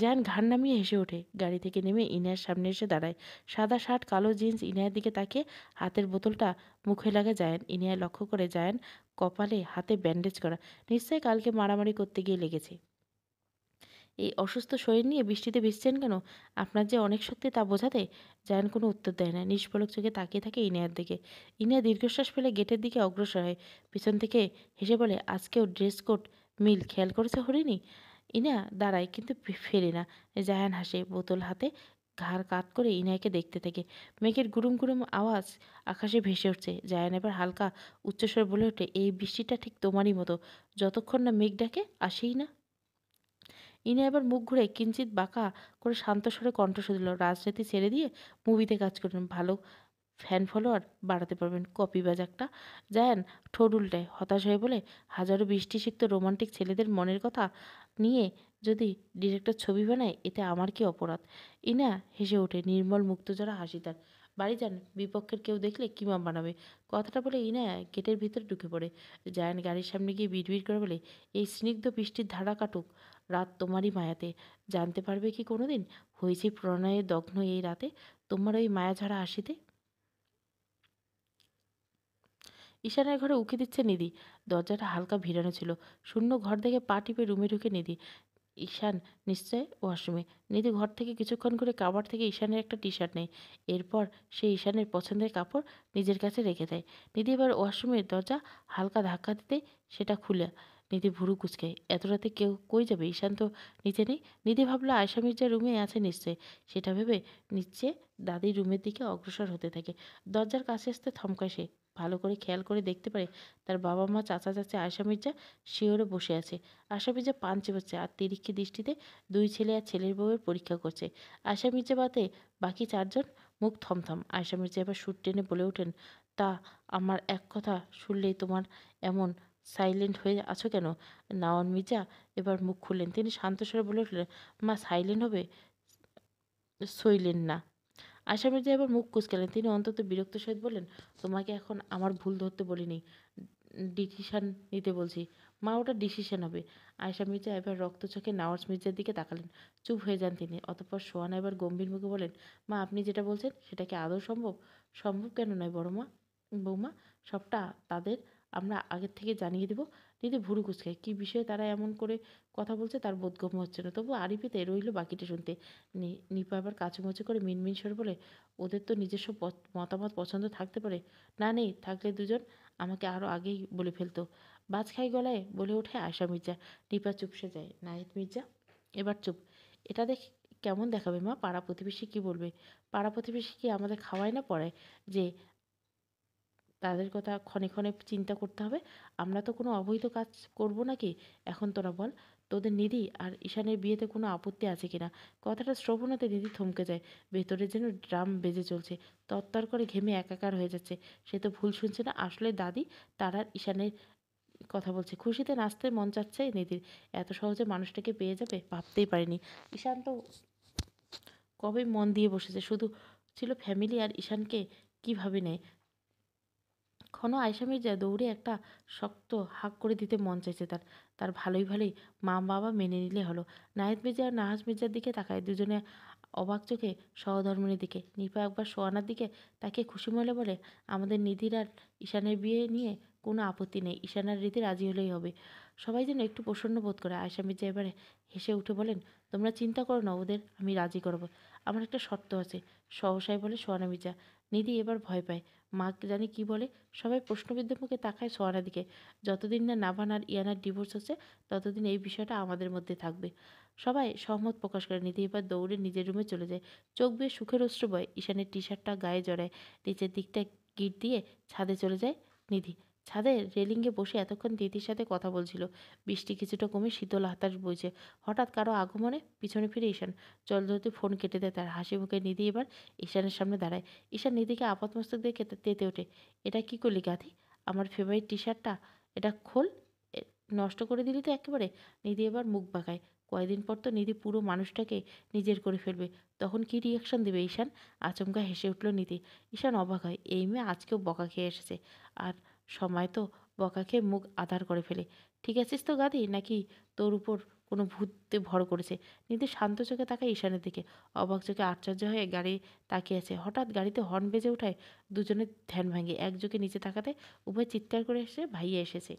জায়ান ঘাড় নামিয়ে হেসে ওঠে। গাড়ি থেকে নেমে ইনায়ার সামনে এসে দাঁড়ায়। সাদা শার্ট, কালো জিন্স। ইনায়ার দিকে তাকিয়ে হাতের বোতলটা মুখে লাগে জায়ান। ইনিয়া লক্ষ্য করে জায়ান কপালে হাতে ব্যান্ডেজ করা। নিশ্চয়ই কালকে মারামারি করতে গিয়ে লেগেছে। এই অসুস্থ শরীর নিয়ে বৃষ্টিতে ভিজছেন কেন? আপনার যে অনেক শক্তি তা বোঝাতে। জায়ান কোনো উত্তর দেয় না, নিষ্পলক চোখে তাকিয়ে থাকে ইনায়ার দিকে। ইনিয়া দীর্ঘশ্বাস ফেলে গেটের দিকে অগ্রসর হয়। পিছন থেকে হেসে বলে, আজকেও ড্রেস কোড মিল খেয়াল করেছে হরিণী? ইনা দাঁড়ায় কিন্তু ফেরে না। জায়ান হাসে, বোতল হাতে ঘাড় কাত করে ইনায়াকে দেখতে থাকে। মেঘের গুরুম গুরুম আওয়াজ আকাশে ভেসে উঠছে। জায়ান এবার হালকা উচ্চস্বর বলে ওঠে, এই বৃষ্টিটা ঠিক তোমারই মতো, যতক্ষণ না মেঘ ডাকে আসেই না। ইনি এবার মুখ ঘুরে কিঞ্চিত বাঁকা করে শান্ত স্বরে কণ্ঠস্বর দিল, রাজনীতি ছেড়ে দিয়ে মুভিতে কাজ করবেন, ভালো ফ্যান ফলোয়ার বাড়াতে পারবেন, কপিবাজ একটা। জায়ান ঠোঁট উল্টায়, হতাশ হয়ে বলে, হাজারো বৃষ্টি সিক্ত রোমান্টিক ছেলেদের মনের কথা নিয়ে যদি ডিরেক্টর ছবি বানায়, এতে আমার কি অপরাধ? ইনা হেসে ওঠে, নির্মল মুক্তজরা হাসি তার। বাড়ি যান, বিপক্ষের কেউ দেখলে কিমা বানাবে। কথাটা বলে ইনা গেটের ভিতরে ঢুকে পড়ে। জায়ান গাড়ির সামনে গিয়ে বিড়বিড় করে বলে, এই স্নিগ্ধ বৃষ্টির ধারা কাটুক, রাত তোমারই মায়াতে। জানতে পারবে কি কোনোদিন হয়েছে প্রণয়ে দগ্ন এই রাতে, তোমার ওই মায়াঝাড়া হাসিতে। ঈশানের ঘরে উঁকি দিচ্ছে নিধি। দরজাটা হালকা ভিড়ানো ছিল। শূন্য ঘর দেখে পা টিপে রুমে ঢুকে নিধি। ঈশান নিশ্চয় ওয়াশরুমে। নিধি ঘর থেকে কিছুক্ষণ করে কাপড় থেকে ঈশানের একটা টি শার্ট নেয়। এরপর সে ঈশানের পছন্দের কাপড় নিজের কাছে রেখে দেয়। নিধি এবার ওয়াশরুমের দরজা হালকা ধাক্কা দিতে সেটা খুলে নিধি ভুরু কুঁচকায়। এত রাতে কেউ কই যাবে? ঈশান তো নিচে নেই। নিধি ভাবলো আয়েশা মির্জার রুমে আছে নিশ্চয়ই। সেটা ভেবে নিচে দাদির রুমের দিকে অগ্রসর হতে থাকে। দরজার কাছে আসতে থমকায় সে। ভালো করে খেয়াল করে দেখতে পারে তার বাবা মা, চাচা চাচি, আয়েশা মির্জা শিওরে বসে আছে। আয়েশা মির্জা পান চেবাচ্ছে আর তিরিক্ষি দৃষ্টিতে দুই ছেলে আর ছেলের বউয়ের পরীক্ষা করছে। আয়েশা মির্জা বাদে বাকি চারজন মুখ থমথম। আয়েশা মির্জা এবার সুর টেনে বলে ওঠেন, তা আমার এক কথা শুনলেই তোমার এমন সাইলেন্ট হয়ে আছো কেন? নওয়ান মির্জা এবার মুখ খুললেন। তিনি শান্ত স্বরে বলে উঠলেন, মা সাইলেন্ট হবে সইলেন না। আশা মির্জা এবার মুখ কুঁচকালেন। তিনি অন্তত বিরক্ত সহিত বললেন, তোমাকে এখন আমার ভুল ধরতে বলিনি, ডিসিশন নিতে বলছি। মা ওটা ডিসিশন হবে। আয়েশা মির্জা এবার রক্ত চোখে নওয়াজ মির্জার দিকে তাকালেন। চুপ হয়ে যান তিনি। অতঃপর সোহানা এবার গম্ভীর মুখে বলেন, মা আপনি যেটা বলছেন সেটা কি আদৌ সম্ভব? সম্ভব কেন নয় বড় মা, বৌমা, সবটা তাদের আমরা আগের থেকে জানিয়ে দেব। দিদি ভুরু কুচকায়। কী বিষয়ে তারা এমন করে কথা বলছে তার বোধগম্য হচ্ছে না। তবু আড়ি পেতে রইল বাকিটা শুনতে। নিপা আবার কাচুমাচু করে মিনমিন স্বরে বলে, ওদের তো নিজস্ব মতামত পছন্দ থাকতে পারে। না নেই, থাকলে দুজন আমাকে আরও আগেই বলে ফেলতো। বাজখাই গলায় বলে ওঠে আয়শা মির্জা। নিপা চুপসে যায়। নাহিদ মির্জা এবার চুপ। এটা দেখ কেমন দেখাবে মা? পাড়া প্রতিবেশী কী বলবে? পাড়া প্রতিবেশী কি আমাদের খাওয়ায় না পড়ায় যে তাদের কথা ক্ষণে ক্ষণে চিন্তা করতে হবে? আমরা তো কোনো অবৈধ কাজ করব নাকি? এখন তোরা বল, তোদের নিধি আর ঈশানের বিয়েতে কোনো আপত্তি আছে কিনা? কথাটা শ্রবণ হতে নিধি থমকে যায়। ভেতরে যেন ড্রাম বেজে চলছে। তরতর করে ঘেমে একাকার হয়ে যাচ্ছে। সে তো ভুল শুনছে না। আসলে দাদি তার আর ঈশানের কথা বলছে। খুশিতে নাচতে মন চাচ্ছে নিধির। এত সহজে মানুষটাকে পেয়ে যাবে ভাবতেই পারেনি। ঈশান তো কবে মন দিয়ে বসেছে, শুধু ছিল ফ্যামিলি আর ঈশানকে কীভাবে নেয়। ক্ষণ আয়েশা মির্জা দৌড়ে একটা শক্ত হাঁক করে দিতে মন চাইছে তার। তার ভালোই ভালোই মা বাবা মেনে নিলে হলো। নাহিদ মির্জা আর নাহাজ মির্জার দিকে তাকায় দুজনে অবাক চোখে সহধর্মিণীর দিকে। নিপা একবার সোয়ানার দিকে তাকে খুশি মনে বলে, আমাদের নিধির আর ঈশানের বিয়ে নিয়ে কোনো আপত্তি নেই। ঈশান আর রীতি রাজি হলেই হবে। সবাই যেন একটু প্রসন্ন বোধ করে। আয়েশা মির্জা এবারে হেসে উঠে বলেন, তোমরা চিন্তা করো না, ওদের আমি রাজি করবো। আমার একটা শর্ত আছে, সহসাই বলে সোয়ানা মির্জা। নিধি এবার ভয় পায়। মা জানি কি বলে। সবাই প্রশ্নবিদ্ধ মুখে তাকায় সোয়ানার দিকে। যতদিন না নাভান আর ইয়ানার ডিভোর্স হচ্ছে ততদিন এই বিষয়টা আমাদের মধ্যে থাকবে। সবাই সহমত প্রকাশ করে। নিধি এবার দৌড়ে নিজের রুমে চলে যায়। চোখ বেয়ে সুখের অশ্রু বয়। ঈশানের টি শার্টটা গায়ে জড়ায়। নিচের দিকটা গিট দিয়ে ছাদে চলে যায় নিধি। ছাদে রেলিংয়ে বসে এতক্ষণ দিদির সাথে কথা বলছিল। বৃষ্টি কিছুটা কমে শীতল বাতাস বইছে। হঠাৎ কারো আগমনে পিছনে ফিরে ঈশান। জলদি ফোন কেটে দেয় তার। হাসি মুখে নিধি এবার ঈশানের সামনে দাঁড়ায়। ঈশান নিধিকে আপাতমস্তক দেখে তেতে ওঠে। এটা কি করলি গাধি? আমার ফেভারিট টি শার্টটা, এটা খোল। নষ্ট করে দিলি তো একেবারে। নিধি এবার মুখ বাঁকায়। কয়েকদিন পর তো নিধি পুরো মানুষটাকে নিজের করে ফেলবে। তখন কি রিয়াকশন দেবে ঈশান? আচমকা হেসে উঠল নিধি। ঈশান অবাক হয়। এই মেয়ে আজকেও বকা খেয়ে এসেছে। আর সময় তো বকা খেয়ে মুখ আধার করে ফেলে। ঠিক আছিস তো গাধি, নাকি তোর উপর কোনো ভূতে ভর করেছে? নিধি শান্ত চোখে তাকায় ঈশানের দিকে। অবাক চোখে আশ্চর্য হয়ে গাড়ি তাকিয়ে আছে। হঠাৎ গাড়িতে হর্ন বেজে ওঠায় দুজনের ধ্যান ভাঙে। একযোগে নিচে তাকাতে উভয় চিৎকার করে এসে ভাইয়া এসেছে।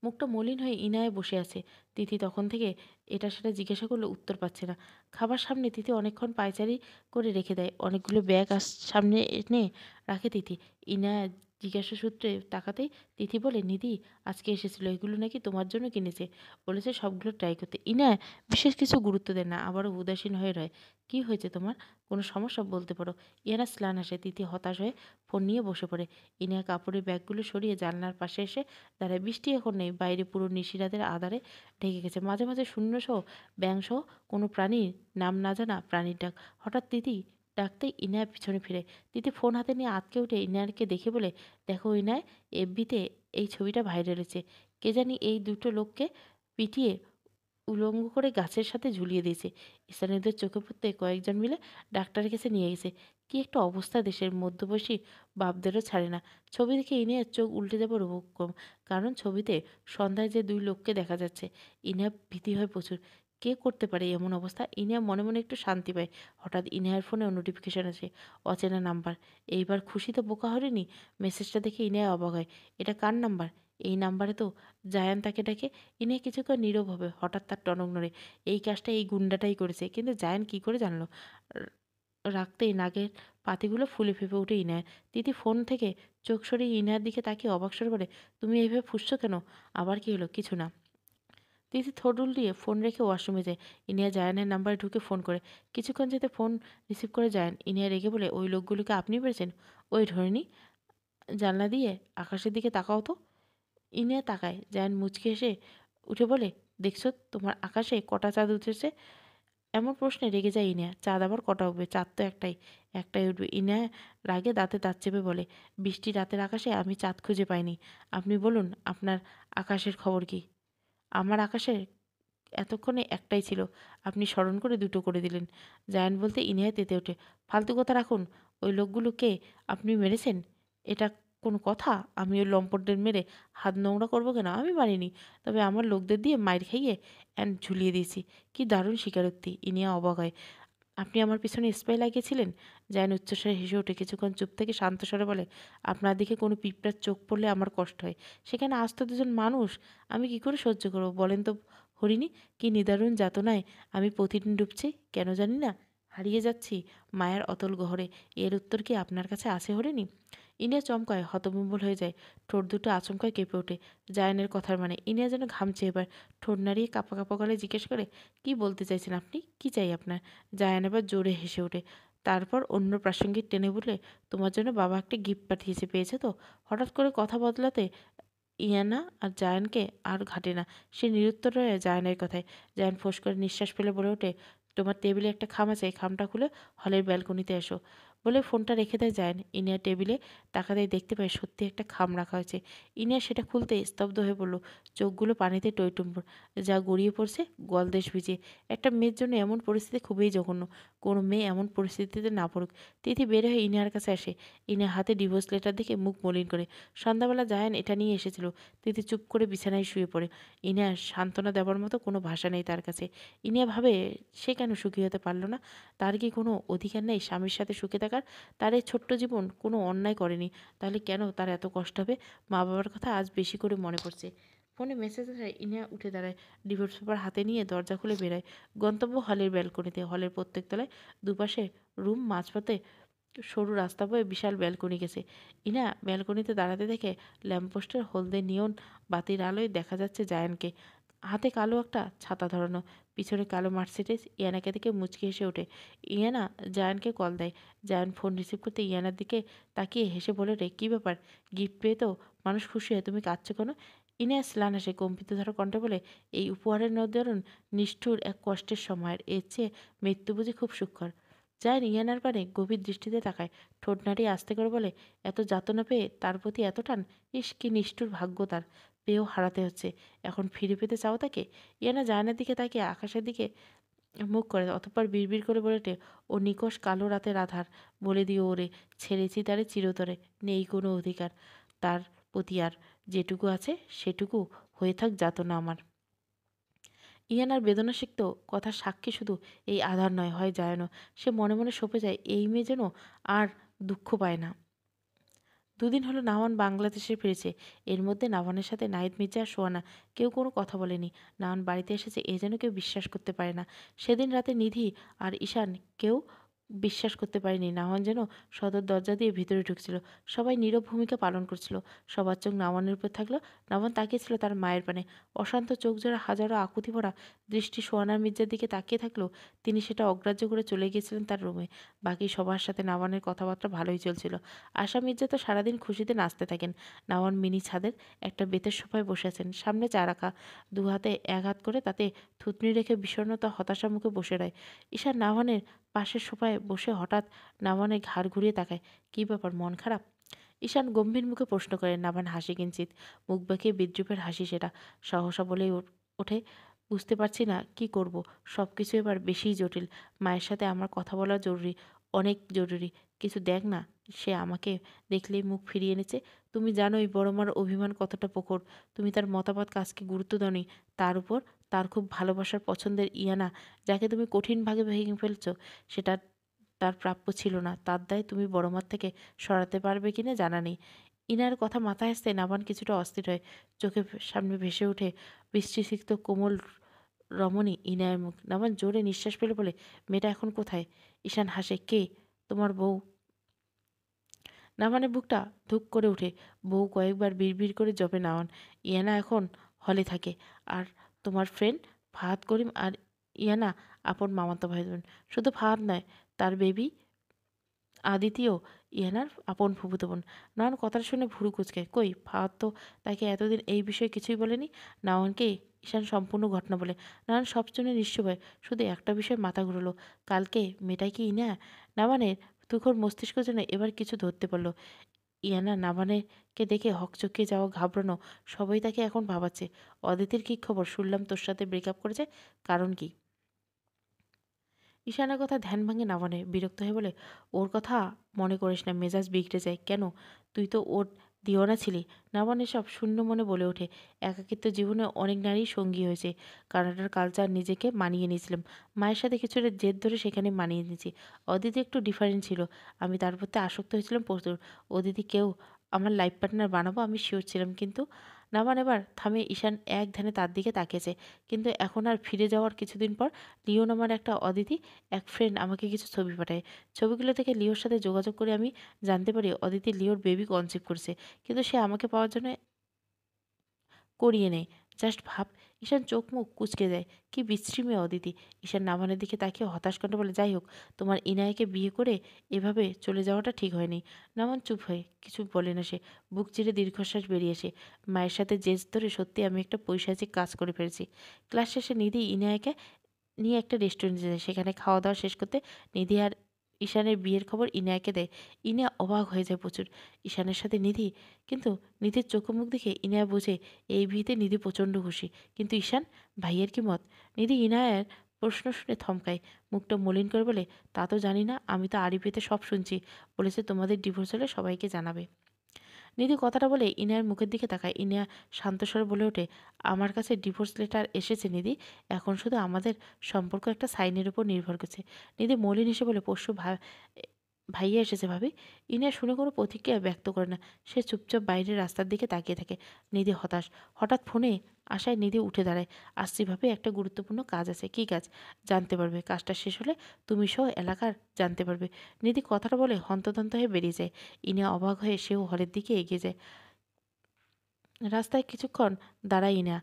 মুখটা মলিন হয়ে ইনায়ে বসে আছে। তিথি তখন থেকে এটা সেটা জিজ্ঞাসা করলে উত্তর পাচ্ছে না। খাবার সামনে তিথি অনেকক্ষণ পায়চারি করে রেখে দেয়। অনেকগুলো ব্যাগ সামনে এনে রাখে তিথি। ইনায়া জিজ্ঞাসা সূত্রে তাকাতেই তিথি বলে, নিধি আজকে এসেছিল, এগুলো নাকি তোমার জন্য কিনেছে। বলেছে সবগুলো ট্রাই করতে। ইনায়া বিশেষ কিছু গুরুত্ব দেয় না, আবারও উদাসীন হয়ে রয়। কি হয়েছে তোমার? কোনো সমস্যা বলতে পারো। ইয়ানা স্লান আসে। তিথি হতাশ হয়ে ফোন নিয়ে বসে পড়ে। ইনায়া কাপড়ের ব্যাগগুলো সরিয়ে জানলার পাশে এসে দাঁড়ায়। বৃষ্টি এখন নেই। বাইরে পুরো নিশিরাতের আধারে ঢেকে গেছে। মাঝে মাঝে শূন্যসহ ব্যাংসহ কোনো প্রাণীর নাম না জানা প্রাণীর ডাক। হঠাৎ তিথি ডাকতেই ইনায়া পিছনে ফিরে। তিথি ফোন হাতে নিয়ে আঁতকে উঠে ইনায়াকে দেখে বলে, দেখো ইনায়, এফবিতে এই ছবিটা ভাইরাল হয়েছে। কে জানি এই দুটো লোককে পিটিয়ে উলঙ্গ করে গাছের সাথে ঝুলিয়ে দিয়েছে। স্থানীয়দের চোখে পড়তে কয়েকজন মিলে ডাক্তারের কাছে নিয়ে গেছে। কি একটা অবস্থা দেশের! মধ্যবয়সী বাপদেরও ছাড়ে না। ছবি দেখে ইনিয়ার চোখ উল্টে যাবার উপক্রম। কারণ ছবিতে সন্ধ্যায় যে দুই লোককে দেখা যাচ্ছে। ইনিয়া ভীতি হয় প্রচুর। কে করতে পারে এমন অবস্থা? ইনিয়া মনে মনে একটু শান্তি পায়। হঠাৎ ইনিয়ার ফোনেও নোটিফিকেশন আসে। অচেনা নাম্বার। এইবার খুশিতে বোকা হয়নি। মেসেজটা দেখে ইনিয়া অবাক হয়। এটা কার নাম্বার? এই নাম্বারে তো জায়ান তাকে ডাকে। ইনিয়া কিছুক্ষণ নীরব হবে। হঠাৎ তার টনক নড়ে। এই কাজটা এই গুন্ডাটাই করেছে। কিন্তু জায়ান কি করে জানলো? রাখতেই নাগের পাতিগুলো ফুলে ফেঁপে ওঠে ইনায়ের। তিথি ফোন থেকে চোখ সরিয়ে ইনায়ের দিকে তাকিয়ে অবাক স্বরে বলে, তুমি এইভাবে ফুঁসছো কেন? আবার কি হলো? কিছু না। তিথি ঠোঁট উল্টিয়ে ফোন রেখে ওয়াশরুমে যায়। ইনিয়া জায়ানের নাম্বারে ঢুকে ফোন করে। কিছুক্ষণ যেতে ফোন রিসিভ করে জায়ান। ইনিয়া রেগে বলে, ওই লোকগুলোকে আপনি পেরেছেন? ওই ধরেনি, জানলা দিয়ে আকাশের দিকে তাকাও তো। ইনিয়া তাকায়। জায়ান মুচকি হেসে উঠে বলে, দেখছো তোমার আকাশে কটা চাঁদ উঠেছে? এমন প্রশ্নে রেগে যায় ইনিয়া। চাঁদ আবার কটা উঠবে? চাঁদ তো একটাই। একটাই উঠবে। ইনিয়া রাগে দাঁতে দাঁত চেপে বলে, বৃষ্টি রাতের আকাশে আমি চাঁদ খুঁজে পাইনি। আপনি বলুন আপনার আকাশের খবর কি? আমার আকাশে এতক্ষণে একটাই ছিল। আপনি স্মরণ করে দুটো করে দিলেন। জায়ান বলতে ইনিয়া তেতে ওঠে। ফালতু কথা রাখুন। ওই লোকগুলোকে আপনি মেরেছেন? এটা কোনো কথা? আমি ওই লম্পটদের মেরে হাত নোংরা করবো কেন? আমি মারিনি। তবে আমার লোকদের দিয়ে মাইর খাইয়ে ঝুলিয়ে দিয়েছি। কি দারুণ স্বীকারোক্তি! ইনিয়া অবাক হয়। আপনি আমার পিছনে স্পাই লাগিয়েছিলেন? জায়ান উচ্চস্বরে হেসে ওঠে। কিছুক্ষণ চুপ থেকে শান্ত স্বরে বলে, আপনার দিকে কোনো পিঁপড়ার চোখ পড়লে আমার কষ্ট হয়। সেখানে আস্ত দুজন মানুষ। আমি কি করে সহ্য করবো বলেন তো হরিণী? কি নিদারুণ যাতনায় আমি প্রতিদিন ডুবছি, কেন জানি না। হারিয়ে যাচ্ছি মায়ার অতল গহরে। এর উত্তর কি আপনার কাছে আছে হরিণী? ইনিয়া চমকায়, হতবিম্বল হয়ে যায়। ঠোঁট দুটো আচমকায় কেঁপে ওঠে। জায়ানের কথার মানে। ইনিয়া যেন ঘামছে এবার। ঠোঁট নাড়িয়ে কাঁপা কাঁপা গলায় জিজ্ঞেস করে, কি বলতে চাইছেন আপনি? কি চাই আপনার? জায়ান এবার জোরে হেসে ওঠে। তারপর অন্য প্রাসঙ্গিক টেনে বলে, তোমার জন্য বাবা একটা গিফট পাঠিয়েছে, পেয়েছে তো? হঠাৎ করে কথা বদলাতে ইয়ানা আর জায়ানকে আর ঘাটে না। সে নিরুত্তর রয়ে জায়ানের কথায়। জায়ান ফোঁস করে নিঃশ্বাস ফেলে বলে ওঠে, তোমার টেবিলে একটা খাম আছে, এই খামটা খুলে হলের ব্যালকনিতে এসো। বলে ফোনটা রেখে দেয় জায়ান। ইনিয়া টেবিলে তাকাতেই দেখতে পায় সত্যি একটা খাম রাখা হয়েছে। ইনিয়া সেটা খুলতে স্তব্ধ হয়ে পড়ল। চোখগুলো পানিতে টইটুম্বর, যা গড়িয়ে পড়ছে গলদেশ ভিজে। একটা মেয়ের জন্য এমন পরিস্থিতি খুবই জঘন্য। কোনো মেয়ে এমন পরিস্থিতিতে না পড়ুক। তিথি বের হয়ে ইনিয়ার কাছে আসে। ইনিয়া হাতে ডিভোর্স লেটার দেখে মুখ মলিন করে। সন্ধ্যাবেলা জায়ান এটা নিয়ে এসেছিল। তিথি চুপ করে বিছানায় শুয়ে পড়ে। ইনিয়া সান্ত্বনা দেওয়ার মতো কোনো ভাষা নেই তার কাছে। ইনিয়া ভাবে, সে কেন সুখী হতে পারল না? তার কি কোনো অধিকার নেই স্বামীর সাথে সুখে থাকার? তার এই ছোট্ট জীবন কোনো অন্যায় করেনি, তাহলে কেন তার এত কষ্ট হবে? মা বাবার কথা আজ বেশি করে মনে পড়ছে। ফোনে মেসেজ আসায় ইনিয়া উঠে দাঁড়ায়। ডিভোর্স পেপার হাতে নিয়ে দরজা খুলে বেরোয়। গন্তব্য হলের ব্যালকনিতে। হলের প্রত্যেক তলায় দুপাশে রুম, মাঝপথে সরু রাস্তা বয়ে বিশাল ব্যালকনি গেছে। ইনা ব্যালকনিতে দাঁড়াতে দেখে ল্যাম্পপোস্টের হলদে নিয়ন বাতির আলোয় দেখা যাচ্ছে জায়ানকে। হাতে কালো একটা ছাতা ধরানো, পিছনে কালো মার্সিডিজ। ইয়ানাকে দেখে মুচকি হেসে ওঠে। ইয়ানা জায়ানকে কল দেয়। জায়ান ফোন রিসিভ করতে ইয়ানার দিকে তাকিয়ে হেসে বলে ওঠে, কী ব্যাপার? গিফট পেয়ে তো মানুষ খুশি হয়, তুমি কাঁদছো কেন? ইনা স্লান হাসে কম্পিত ধরা কণ্ঠে বলে, এই উপহারের নদরুন নিষ্ঠুর এক কষ্টের সময়ের, এর চেয়ে মৃত্যু বুঝি খুব সুখকর। জায়ান ইয়ানার পানে গভীর দৃষ্টিতে তাকায়। ঠোঁট নাড়িয়ে আস্তে করে বলে, এত যাতনা পেয়ে তার প্রতি এত টান? ইস, কি নিষ্ঠুর ভাগ্য তার! পেয়েও হারাতে হচ্ছে। এখন ফিরে পেতে চাও তাকে? ইয়ানা জায়ানের দিকে তাকিয়ে আকাশের দিকে মুখ করে, অতঃপর বিড়বিড় করে বলে ওঠে, ও নিকষ কালো রাতের আধার। বলে দিও ওরে, ছেড়েছি তারে চিরতরে, নেই কোনো অধিকার তার প্রতি আর। যেটুকু আছে সেটুকু হয়ে থাক যাতনা আমার। ইয়ানার বেদনাসিক্ত কথার সাক্ষী শুধু এই আধার নয়, হয় জায়ানও। সে মনে মনে সঁপে যায়, এই মেয়ে যেন আর দুঃখ পায় না। দুদিন হলো নাওয়ান বাংলাদেশে ফিরেছে। এর মধ্যে নাওয়ানের সাথে নাহিদ মির্জা আর সোয়ানা কেউ কোনো কথা বলেনি। নাওয়ান বাড়িতে এসেছে এ যেন কেউ বিশ্বাস করতে পারে না। সেদিন রাতে নিধি আর ঈশান কেউ বিশ্বাস করতে পারেনি নাওয়ান যেন সদর দরজা দিয়ে ভিতরে ঢুকছিল। সবাই নীরব ভূমিকা পালন করছিল। সবার চোখ নাওয়ানের উপর থাকলো। নাওয়ান তাকিয়েছিল তার মায়ের পানে। অশান্ত চোখ জোড়া হাজারো আকুতি ভরা দৃষ্টি সোয়ানার মির্জার দিকে তাকিয়ে থাকলেও তিনি সেটা অগ্রাহ্য করে চলে গিয়েছিলেন তার রুমে। বাকি সবার সাথে নাওয়ানের কথাবার্তা ভালোই চলছিল। আশা মির্জা তো সারাদিন খুশিতে নাচতে থাকেন। নাওয়ান মিনি ছাদের একটা বেতের সোফায় বসে আছেন, সামনে চা রাখা। দু হাতে এক হাত করে তাতে থুতনি রেখে বিষণ্ণতা হতাশা মুখে বসে রয়। ঈশা নাওয়ানের পাশের সোফায় বসে হঠাৎ নাওয়ানের ঘাড় ঘুরিয়ে তাকায়। কী ব্যাপার, মন খারাপ? ঈশান গম্ভীর মুখে প্রশ্ন করে। নাভান হাসি কিঞ্চিত মুখ বাঁকিয়ে বিদ্রুপের হাসি সেটা। সহসা বলেই ওঠে, বুঝতে পারছি না কি করব। সব কিছু এবার বেশিই জটিল। মায়ের সাথে আমার কথা বলা জরুরি, অনেক জরুরি। কিছু দেখ না, সে আমাকে দেখলেই মুখ ফিরিয়ে এনেছে। তুমি জানোই বড়মার অভিমান কতটা প্রখর। তুমি তার মতামত কাজকে গুরুত্ব দাওনি। তার উপর তার খুব ভালোবাসার পছন্দের ইয়ানা, যাকে তুমি কঠিন ভাগে ভেঙে ফেলছ, সেটা তার প্রাপ্য ছিল না। তার দায় তুমি বড়মার থেকে সরাতে পারবে কিনা জানা নেই। ইনার কথা মাথায় আসতে নাবান কিছুটা অস্থির হয়। চোখের সামনে ভেসে ওঠে বৃষ্টিসিক্ত কোমল রমণী ইনায়ের মুখ। নাবান জোরে নিঃশ্বাস ফেলে বলে, মেয়েটা এখন কোথায়? ঈশান হাসে, কে? তোমার বউ। নাভানের বুকটা ধুক করে ওঠে। বউ কয়েকবার বিড়বিড় করে জপে নাওয়ান। ইয়ানা এখন হলে থাকে। আর তোমার ফ্রেন্ড ফাহাদ করিম আর ইয়ানা আপন মামাতো ভাই বোন। শুধু ফাহাদ নয়, তার বেবি আদিতিও ইয়ানার আপন ফুফুতো বোন। নাওয়ান কথাটা শুনে ভুরু কুঁচকায়। কই, ফাহাদ তো তাকে এতদিন এই বিষয়ে কিছুই বলেনি। নাওয়ানকে ঈশান সম্পূর্ণ ঘটনা বলে। নাওয়ান সব শুনে নিশ্চুপ হয়। শুধু একটা বিষয় মাথা ঘুরলো, কালকে মেয়েটাই কি ইনা? নাওয়ানের তুখোর মস্তিষ্ক যেন এবার কিছু ধরতে পারল। ইয়ানা নাভানেরকে দেখে হকচকিয়ে যাওয়া, ঘাবড়ানো, সবাই তাকে এখন ভাবাচ্ছে। অদিতির কি খবর? শুনলাম তোর সাথে ব্রেকআপ করেছে, কারণ কি? ঈশানের কথা ধ্যান ভাঙে নাভানের। বিরক্ত হয়ে বলে, ওর কথা মনে করিস না, মেজাজ বিগড়ে যায়। কেন? তুই তো ওর দিওয়ানা ছিলি। নাভান এসব শূন্য মনে বলে ওঠে। একাকিত্ব জীবনে অনেক নারী সঙ্গী হয়েছে। কানাডার কালচার নিজেকে মানিয়ে নিয়েছিলাম। মায়ের সাথে কিছুটা জেদ ধরে সেখানে মানিয়ে নিয়েছি। অদিতি একটু ডিফারেন্ট ছিল। আমি তার প্রতি আসক্ত হয়েছিলাম প্রচুর। অদিতি কেউ আমার লাইফ পার্টনার বানাবো আমি শিওর ছিলাম, কিন্তু নাভান এবার থামে। ঈশান এক ধ্যানে তার দিকে তাকিয়েছে। কিন্তু এখন আর ফিরে যাওয়ার কিছুদিন পর লিও নামার একটা অদিতি এক ফ্রেন্ড আমাকে কিছু ছবি পাঠায়। ছবিগুলো থেকে লিওর সাথে যোগাযোগ করে আমি জানতে পারি অদিতি লিওর বেবি কনসিভ করছে। কিন্তু সে আমাকে পাওয়ার জন্য করিয়ে নেয়। জাস্ট ভাব। ঈশান চোখ মুখ কুঁচকে দেয়। কি বিশ্রী মেয়ে অদিতি। ঈশান নাভানের দিকে তাকিয়ে হতাশ কণ্ঠে বলে, যাই হোক, তোমার ইনায়াকে বিয়ে করে এভাবে চলে যাওয়াটা ঠিক হয়নি। নাভান চুপ হয়ে কিছু বলে না সে। বুক চিরে দীর্ঘশ্বাস বেরিয়ে আসে। মায়ের সাথে জেদ ধরে সত্যি আমি একটা পৈশাচিক কাজ করে ফেলেছি। ক্লাস শেষে নিধি ইনায়াকে নিয়ে একটা রেস্টুরেন্টে যায়। সেখানে খাওয়া দাওয়া শেষ করতে নিধি আর ঈশানের বিয়ের খবর ইনায়াকে দেয়। ইনা অবাক হয়ে যায় প্রচুর। ঈশানের সাথে নিধি? কিন্তু নিধির চোখ মুখ দেখে ইনায়া বোঝে এই বিয়েতে নিধি প্রচণ্ড খুশি। কিন্তু ঈশান? ভাইয়ের কি মত? নিধি ইনায়ার প্রশ্ন শুনে থমকায়। মুখটা মলিন করে বলে, তা তো জানি না, আমি তো আরিফিতে সব শুনছি। বলেছে তোমাদের ডিভোর্স হলে সবাইকে জানাবে। নিধি কথাটা বলে ইনায়ার মুখের দিকে তাকায়। ইনায়া শান্ত স্বরে বলে ওঠে, আমার কাছে ডিভোর্স লেটার এসেছে নিধি। এখন শুধু আমাদের সম্পর্ক একটা সাইনের উপর নির্ভর করছে। নিধি মলিন হেসে বলে, পরশু ভাইয়া এসেছে ভাবি। ইনায়া শুনে কোনো প্রতিক্রিয়া ব্যক্ত করে না। সে চুপচাপ বাইরের রাস্তার দিকে তাকিয়ে থাকে। নিধি হতাশ। হঠাৎ ফোনে আশায় নিধি উঠে দাঁড়ায়। আসছি ভাবে, একটা গুরুত্বপূর্ণ কাজ আছে। কী কাজ? জানতে পারবে। কাজটা শেষ হলে তুমি সহ এলাকার জানতে পারবে। নিধি কথাটা বলে হন্তদন্ত হয়ে বেরিয়ে যায়। ইনিয়া অবাক হয়ে সেও হলের দিকে এগিয়ে যায়। রাস্তায় কিছুক্ষণ দাঁড়ায় ইনা।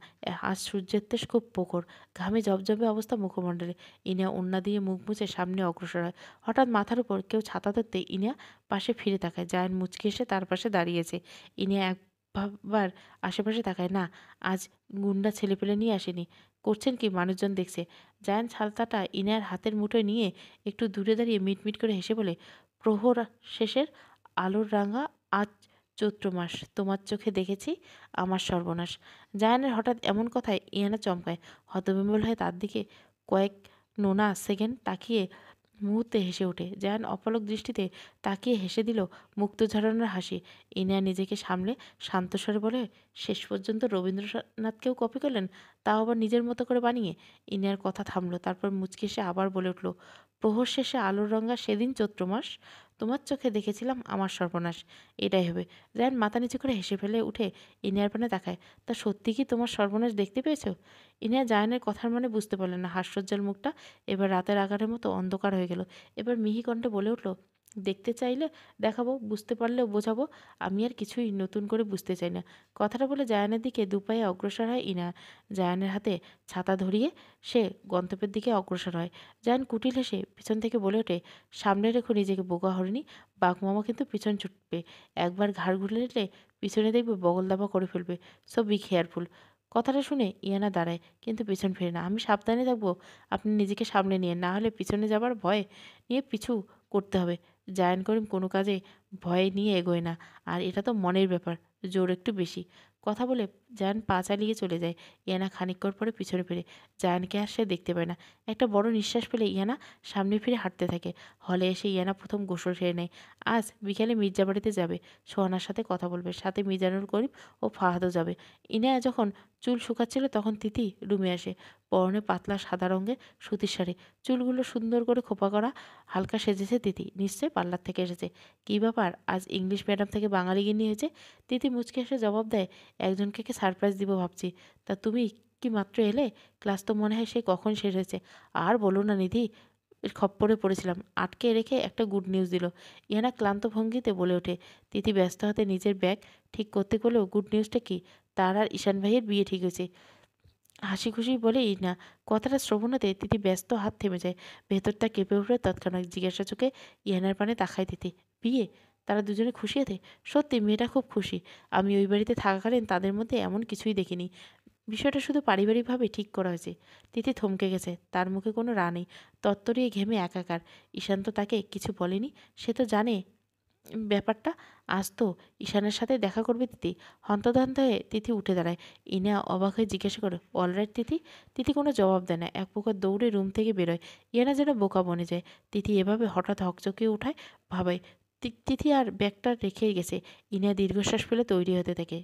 আজ সূর্যের তেজ খুব প্রখর। ঘামে জবজবে অবস্থা মুখমণ্ডলে। ইনা ওড়না দিয়ে মুখ মুছে সামনে অগ্রসর হয়। হঠাৎ মাথার উপর কেউ ছাতা ধরতে ইনা পাশে ফিরে তাকায়। জায়ান মুচকি এসে তার পাশে দাঁড়িয়েছে। ইনা একবার আশেপাশে তাকায়। না, আজ গুন্ডা ছেলেপেলে নিয়ে আসেনি। করছেন কি? মানুষজন দেখছে। জায়ান ছাতাটা ইনার হাতের মুঠোয় নিয়ে একটু দূরে দাঁড়িয়ে মিটমিট করে হেসে বলে, প্রহর শেষের আলোর রাঙা আজ চৈত্র মাস, তোমার চোখে দেখেছি আমার সর্বনাশ। জায়ানের হঠাৎ এমন কথায় ইয়ানা চমকায়। হতবিম্বল হয়ে তার দিকে কয়েক নোনা সেকেন্ড তাকিয়ে মুহূর্তে হেসে ওঠে। জায়ান অপলক দৃষ্টিতে তাকিয়ে হেসে দিল মুক্ত ঝরানোর হাসি। ইনিয়া নিজেকে সামলে শান্ত স্বরে বলে, শেষ পর্যন্ত রবীন্দ্রনাথকেও কপি করলেন, তাও আবার নিজের মতো করে বানিয়ে। ইনিয়ার কথা থামলো। তারপর মুচকি এসে আবার বলে উঠল, প্রহর শেষে আলোর রঙা সেদিন চৈত্র মাস, তোমার চোখে দেখেছিলাম আমার সর্বনাশ। এটাই হবে। জায়ান মাথা নিচু করে হেসে ফেলে উঠে ইনিয়ার পানে তাকায়। তা সত্যি কি তোমার সর্বনাশ দেখতে পেয়েছো? ইনিয়া জায়ানের কথার মানে বুঝতে পারলেন না। হাস্যোজ্জ্বল মুখটা এবার রাতের আকারের মতো অন্ধকার হয়ে গেল। এবার মিহি কণ্ঠে বলে উঠল, দেখতে চাইলে দেখাবো, বুঝতে পারলেও বোঝাবো। আমি আর কিছুই নতুন করে বুঝতে চাই না। কথাটা বলে জায়ানের দিকে দুপায়ে অগ্রসর হয় ইনা। জায়ানের হাতে ছাতা ধরিয়ে সে গন্তব্যের দিকে অগ্রসর হয়। জায়ান কুটিল হেসে পিছন থেকে বলে ওঠে, সামনে রেখো নিজেকে বোকা হরিণী। বাঘমামা কিন্তু পিছন ছুটবে। একবার ঘাড় ঘুরলে পিছনে দেখবে বগল দাবা করে ফেলবে। So be careful. কথাটা শুনে ইয়ানা দাঁড়ায়, কিন্তু পিছন ফিরে না। আমি সাবধানে থাকবো, আপনি নিজেকে সামনে নিয়ে, না হলে পিছনে যাবার ভয় নিয়ে পিছু করতে হবে। জায়ান করিম কোনো কাজে ভয় নিয়ে এগোয় না। আর এটা তো মনের ব্যাপার, জোর একটু বেশি। কথা বলে জায়ান পা চালিয়ে চলে যায়। ইয়ানা খানিকক্ষণ পরে পিছনে ফিরে। জায়ানকে আর সে দেখতে পায় না। একটা বড় নিঃশ্বাস ফেলে ইয়ানা সামনে ফিরে হাঁটতে থাকে। হলে এসে ইয়ানা প্রথম গোসল সেরে নেয়। আজ বিকেলে মির্জা বাড়িতে যাবে। সোহানার সাথে কথা বলবে। সাথে মিজানুর করিম ও ফাহাদও যাবে। ইনায়া যখন চুল শুকাচ্ছিল তখন তিথি রুমে আসে। পরনে পাতলা সাদা রঙের সুতির শাড়ি। চুলগুলো সুন্দর করে খোপা করা। হালকা সেজেছে তিথি। নিশ্চয়ই পার্লার থেকে এসেছে। কী ব্যাপার, আজ ইংলিশ ম্যাডাম থেকে বাঙালি গিন্নি হয়েছে? তিথি মুচকে এসে জবাব দেয়, একজনকে সারপ্রাইজ দিব ভাবছি। তা তুমি কি মাত্র এলে? ক্লাস তো মনে হয় সেই কখন শেষ হয়েছে। আর বলো না নিধি, এর খপ্পরে পড়েছিলাম। আটকে রেখে একটা গুড নিউজ দিল। ইহানা ক্লান্ত ভঙ্গিতে বলে ওঠে। তিথি ব্যস্ত হাতে নিজের ব্যাগ ঠিক করতে গেলেও গুড নিউজটা কি? তার আর ঈশান ভাইয়ের বিয়ে ঠিক হয়েছে। হাসি খুশি বলে না। কথাটা শ্রবণাতে তিথি ব্যস্ত হাত থেমে যায়। ভেতরটা কেঁপে উঠে তৎক্ষণাৎ জিজ্ঞাসা চোখে ইহানার পানে তাকায় তিথি। বিয়ে? তারা দুজনে খুশি হতে? সত্যি মেয়েটা খুব খুশি। আমি ওই বাড়িতে থাকাকালীন তাদের মধ্যে এমন কিছুই দেখিনি। বিষয়টা শুধু পারিবারিকভাবে ঠিক করা হয়েছে। তিথি থমকে গেছে। তার মুখে কোনো রা নেই। তত্তরিয়ে ঘেমে একাকার। ঈশান তো তাকে কিছু বলেনি। সে তো জানে ব্যাপারটা। আজ তো ঈশানের সাথে দেখা করবে তিথি। হন্তদন্ত হয়ে তিথি উঠে দাঁড়ায়। ইনা অবাক হয়ে জিজ্ঞাসা করে, অলরাইট তিথি? তিথি কোনো জবাব দেয় না। এক প্রকার দৌড়ে রুম থেকে বেরোয়। ইয়ানা যেন বোকা বনে যায়। তিথি এভাবে হঠাৎ হকচকিয়ে উঠায় ভাবায়। তিথি আর ব্যাগটা রেখেই গেছে। ইনা দীর্ঘশ্বাস ফেলে তৈরি হতে থাকে।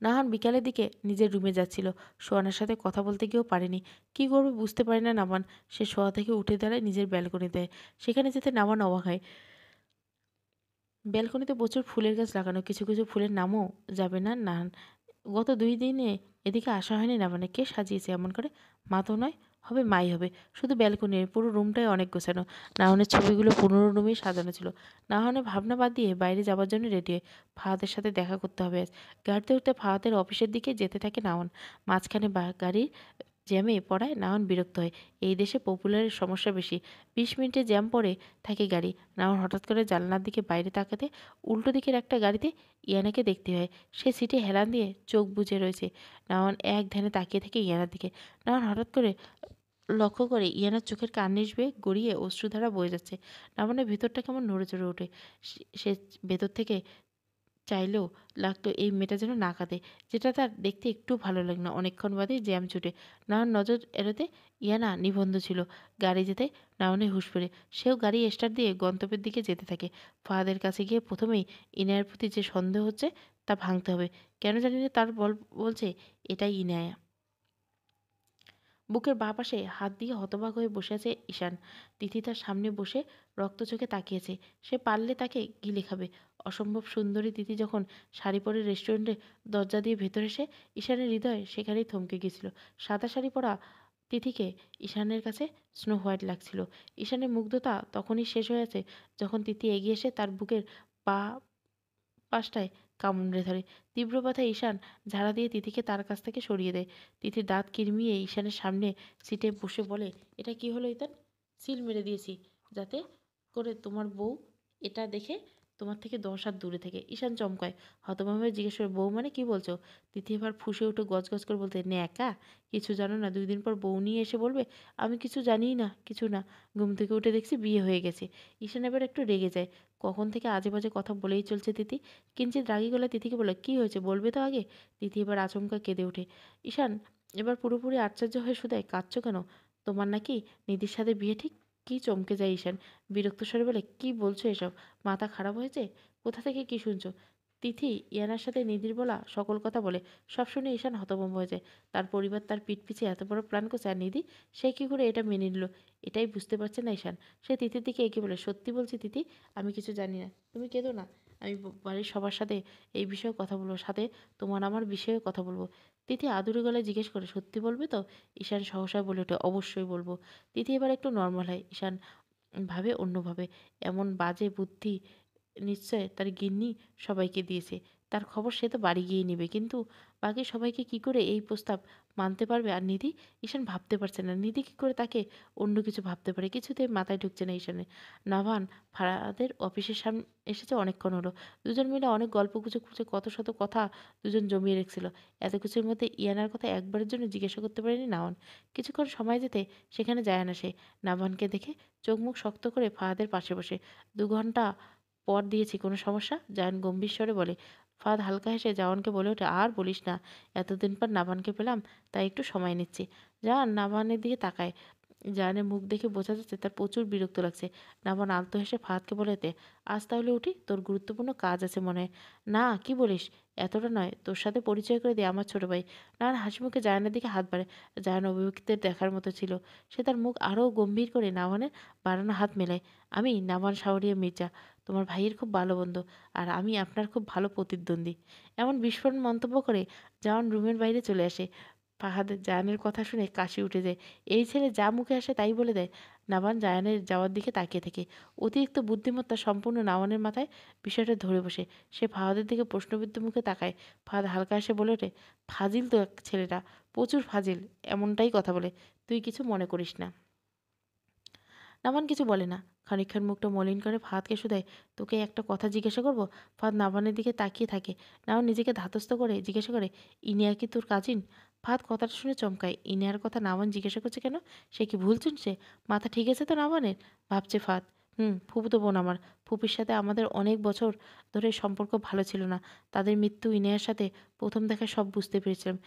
নাহান বিকালের দিকে নিজের রুমে যাচ্ছিল। সোয়ানের সাথে কথা বলতে গিয়েও পারেনি। কি করবে বুঝতে পারে না নামান। সে শোয়া থেকে উঠে দাঁড়ায় নিজের ব্যালকনিতে। সেখানে যেতে নামান অবাক হয়। ব্যালকনিতে প্রচুর ফুলের গাছ লাগানো। কিছু কিছু ফুলের নামও যাবে না নাহান। গত 2 দিনে এদিকে আসা হয়নি নামানে। কে সাজিয়েছে এমন করে? মা তো নয়, হবে মাই হবে। শুধু ব্যালকনির পুরো রুমটাই অনেক গোছানো। নাহনের ছবিগুলো পুরনো রুমেই সাজানো ছিল। নাহনের ভাবনা বাদ দিয়ে বাইরে যাবার জন্য রেডি হয়। ফাহাদের সাথে দেখা করতে হবে আজ। গাড়িতে উঠতে ফাহাদের অফিসের দিকে যেতে থাকে নাহন। মাঝখানে গাড়ির জ্যামে পড়ায় নাহন বিরক্ত হয়। এই দেশে পপুলারের সমস্যা বেশি। 20 মিনিটে জ্যাম পড়ে থাকে গাড়ি। নাহন হঠাৎ করে জানলার দিকে বাইরে তাকাতে উল্টো দিকের একটা গাড়িতে ইয়ানাকে দেখতে হয়। সে সিটে হেলান দিয়ে চোখ বুজে রয়েছে। নাহন এক ধ্যানে তাকিয়ে থাকে ইয়ানার দিকে। নাহন হঠাৎ করে লক্ষ্য করে ইয়ানার চোখের কার্নিশ বেয়ে গড়িয়ে অশ্রুধারা বয়ে যাচ্ছে। নাহনের ভেতরটা কেমন নড়ে চড়ে ওঠে। সে ভেতর থেকে চাইলেও লাগতো এই মেয়েটা যেন না কাঁদে। যেটা তার দেখতে একটু ভালো লাগে না। অনেকক্ষণ বাদে জ্যাম ছুটে। নাহন নজর এড়াতে ইয়ানা নিবন্ধ ছিল। গাড়ি যেতে নাহনের হুঁশ ফেরে। সেও গাড়ি স্টার্ট দিয়ে গন্তব্যের দিকে যেতে থাকে। ফাহাদের কাছে গিয়ে প্রথমেই ইনায়ার প্রতি যে সন্দেহ হচ্ছে তা ভাঙতে হবে। কেন জানি না তার বলছে এটাই ইনায়া। বুকের বাঁ পাশে হাত দিয়ে হতবাক হয়ে বসে আছে ঈশান। তিথি তার সামনে বসে রক্ত চোখে তাকিয়েছে। সে পারলে তাকে গিলে খাবে। অসম্ভব সুন্দরী তিথি যখন শাড়ি পরে রেস্টুরেন্টে দরজা দিয়ে ভেতরে এসে ঈশানের হৃদয় সেখানেই থমকে গিয়েছিল। সাদা শাড়ি পরা তিথিকে ঈশানের কাছে স্নো হোয়াইট লাগছিল। ঈশানের মুগ্ধতা তখনই শেষ হয়েছে যখন তিথি এগিয়ে এসে তার বুকের পা পাশটায় কামড়ে ধরে। তীব্র ব্যথায় ঈশান ঝাড়া দিয়ে তিথিকে তার কাছ থেকে সরিয়ে দেয়। তিথির দাঁত কিরমিয়ে ঈশানের সামনে সিটে বসে বলে, এটা কি হলো ইতান? সিল মেরে দিয়েছি যাতে করে তোমার বউ এটা দেখে তোমার থেকে 10 হাত দূরে থেকে। ঈশান চমকায়। হতভাবে জিজ্ঞেস করে, বউ মানে কি বলছো? তিথি এবার ফুঁসে উঠে গজগজ করে বলতে, ন্যাকা, কিছু জানো না? 2 দিন পর বউ নিয়ে এসে বলবে আমি কিছু জানিই না, কিছু না। ঘুম থেকে উঠে দেখছি বিয়ে হয়ে গেছে। ঈশান এবার একটু রেগে যায়। কখন থেকে আজে বাজে কথা বলেই চলছে তিথি। কিঞ্চিত রাগী গলায় তিথিকে বলে, কি হয়েছে বলবে তো আগে। তিথি এবার আচমকা কেঁদে ওঠে। ঈশান এবার পুরোপুরি আশ্চর্য হয়ে শুধায়, কাঁদছো কেন? তোমার নাকি নিধির সাথে বিয়ে ঠিক? কি চমকে যায় ঈশান। বিরক্ত স্বরে বলে, কি বলছো এসব? মাথা খারাপ হয়েছে? কোথা থেকে কি শুনছো? তিথি ইয়ানার সাথে নিধির বলা সকল কথা বলে। সব শুনে ঈশান হতভম্ব হয়ে যায়। তার পরিবার তার পিঠ পিছে এত বড় প্ল্যান করছে, আর নিধি সে কি করে এটা মেনে নিল? এটাই বুঝতে পারছে না ঈশান। সে তিথির দিকে এগিয়ে বলে, সত্যি বলছি তিথি, আমি কিছু জানি না। তুমি কেঁদো না। আমি বাড়ির সবার সাথে এই বিষয়ে কথা বলবো। সাথে তোমার আমার বিষয়ে কথা বলবো। তিথি আদুরে গলায় জিজ্ঞেস করে, সত্যি বলবে তো? ঈশান সহসা বলে ওঠে, অবশ্যই বলবো। তিথি এবার একটু নর্মাল হয়। ঈশান ভাবে অন্যভাবে। এমন বাজে বুদ্ধি নিশ্চয় তার গিন্নি সবাইকে দিয়েছে। তার খবর সে তো বাড়ি গিয়ে নিবে। কিন্তু বাকি সবাইকে কি করে এই প্রস্তাব মানতে পারবে? আর নিধি? ঈশান ভাবতে পারছে না নিধি কি করে তাকে অন্য কিছু ভাবতে পারে। কিছুতেই মাথায় ঢুকছে না ঈশানের। নাভান ফারাদের অফিসের সামনে এসেছে অনেকক্ষণ হলো। দুজন মিলে অনেক গল্প গুজব করছে। কত শত কথা দুজন জমিয়ে রেখেছিল। এত কিছুর মধ্যে ইয়ানার কথা একবারের জন্য জিজ্ঞাসা করতে পারেনি নাওয়ান। কিছুক্ষণ সময় যেতে সেখানে যায় না সে। নাভানকে দেখে চোখ মুখ শক্ত করে ফাহাদের পাশে বসে। 2 ঘন্টা পর দিয়েছি, কোনো সমস্যা? জায়ান গম্ভীর স্বরে বলে। ফাহাদ হালকা হেসে জাওয়ানকে বলে ওঠে, আর বলিস না, এতদিন পর নাভানকে পেলাম তাই একটু সময় নিচ্ছি। জায়ান নাভানের দিকে তাকায়। জায়ানের মুখ দেখে বোঝা যাচ্ছে তার প্রচুর বিরক্ত লাগছে। নাভান আলতো হেসে ফাহাদকে বলে, আজ তাহলে উঠি, তোর গুরুত্বপূর্ণ কাজ আছে মনে হয়। না, কি বলিস? এতটা নয়, তোর সাথে পরিচয় করে দে আমার ছোট ভাই। নাভান হাসি মুখে জায়ানের দিকে হাত বাড়ে। জায়ান অভিভূতিদের দেখার মতো ছিল। সে তার মুখ আরও গম্ভীর করে নাভানের বাড়ানো হাত মেলায়। আমি নাভান শাহরিয়া মির্জা, তোমার ভাইয়ের খুব ভালো বন্ধু, আর আমি আপনার খুব ভালো প্রতিদ্বন্দ্বী। এমন বিস্ফোরণ মন্তব্য করে জাওয়ান রুমের বাইরে চলে আসে। ফাহাদের জায়ানের কথা শুনে কাশি উঠে যায়। এই ছেলে যা মুখে আসে তাই বলে দেয়। নাভান জায়ানের যাওয়ার দিকে তাকিয়ে থাকে। অতিরিক্ত বুদ্ধিমত্তা সম্পূর্ণ নাভানের মাথায় বিষয়টা ধরে বসে। সে ফাহাদের দিকে প্রশ্নবিদ্ধ মুখে তাকায়। ফাহাদ হালকা এসে বলে ওঠে, ফাজিল তো এক ছেলেটা, প্রচুর ফাজিল, এমনটাই কথা বলে। তুই কিছু মনে করিস না। নাভান কিছু বলে না। খানিকক্ষণ মুখটা মলিন করে ফাহাদকে শুধায়, তোকে একটা কথা জিজ্ঞাসা করবো? ফাহাদ নাভানের দিকে তাকিয়ে থাকে। নাভান নিজেকে ধাতস্থ করে জিজ্ঞাসা করে, ইনিয়া কি তোর কাজিন? ফাহাদ কথাটা শুনে চমকায়। ইনিয়ার কথা নাভান জিজ্ঞাসা করছে কেন? সে কি ভুল শুনছে? মাথা ঠিক আছে তো নাভানের? ভাবছে ফাহাদ। ফুফুতো বোন আমার। ফুপির সাথে আমাদের অনেক বছর ধরে সম্পর্ক ভালো ছিল না। তাদের মৃত্যু ইনিয়ার সাথে প্রথম দেখায় সব বুঝতে পেরেছিলাম।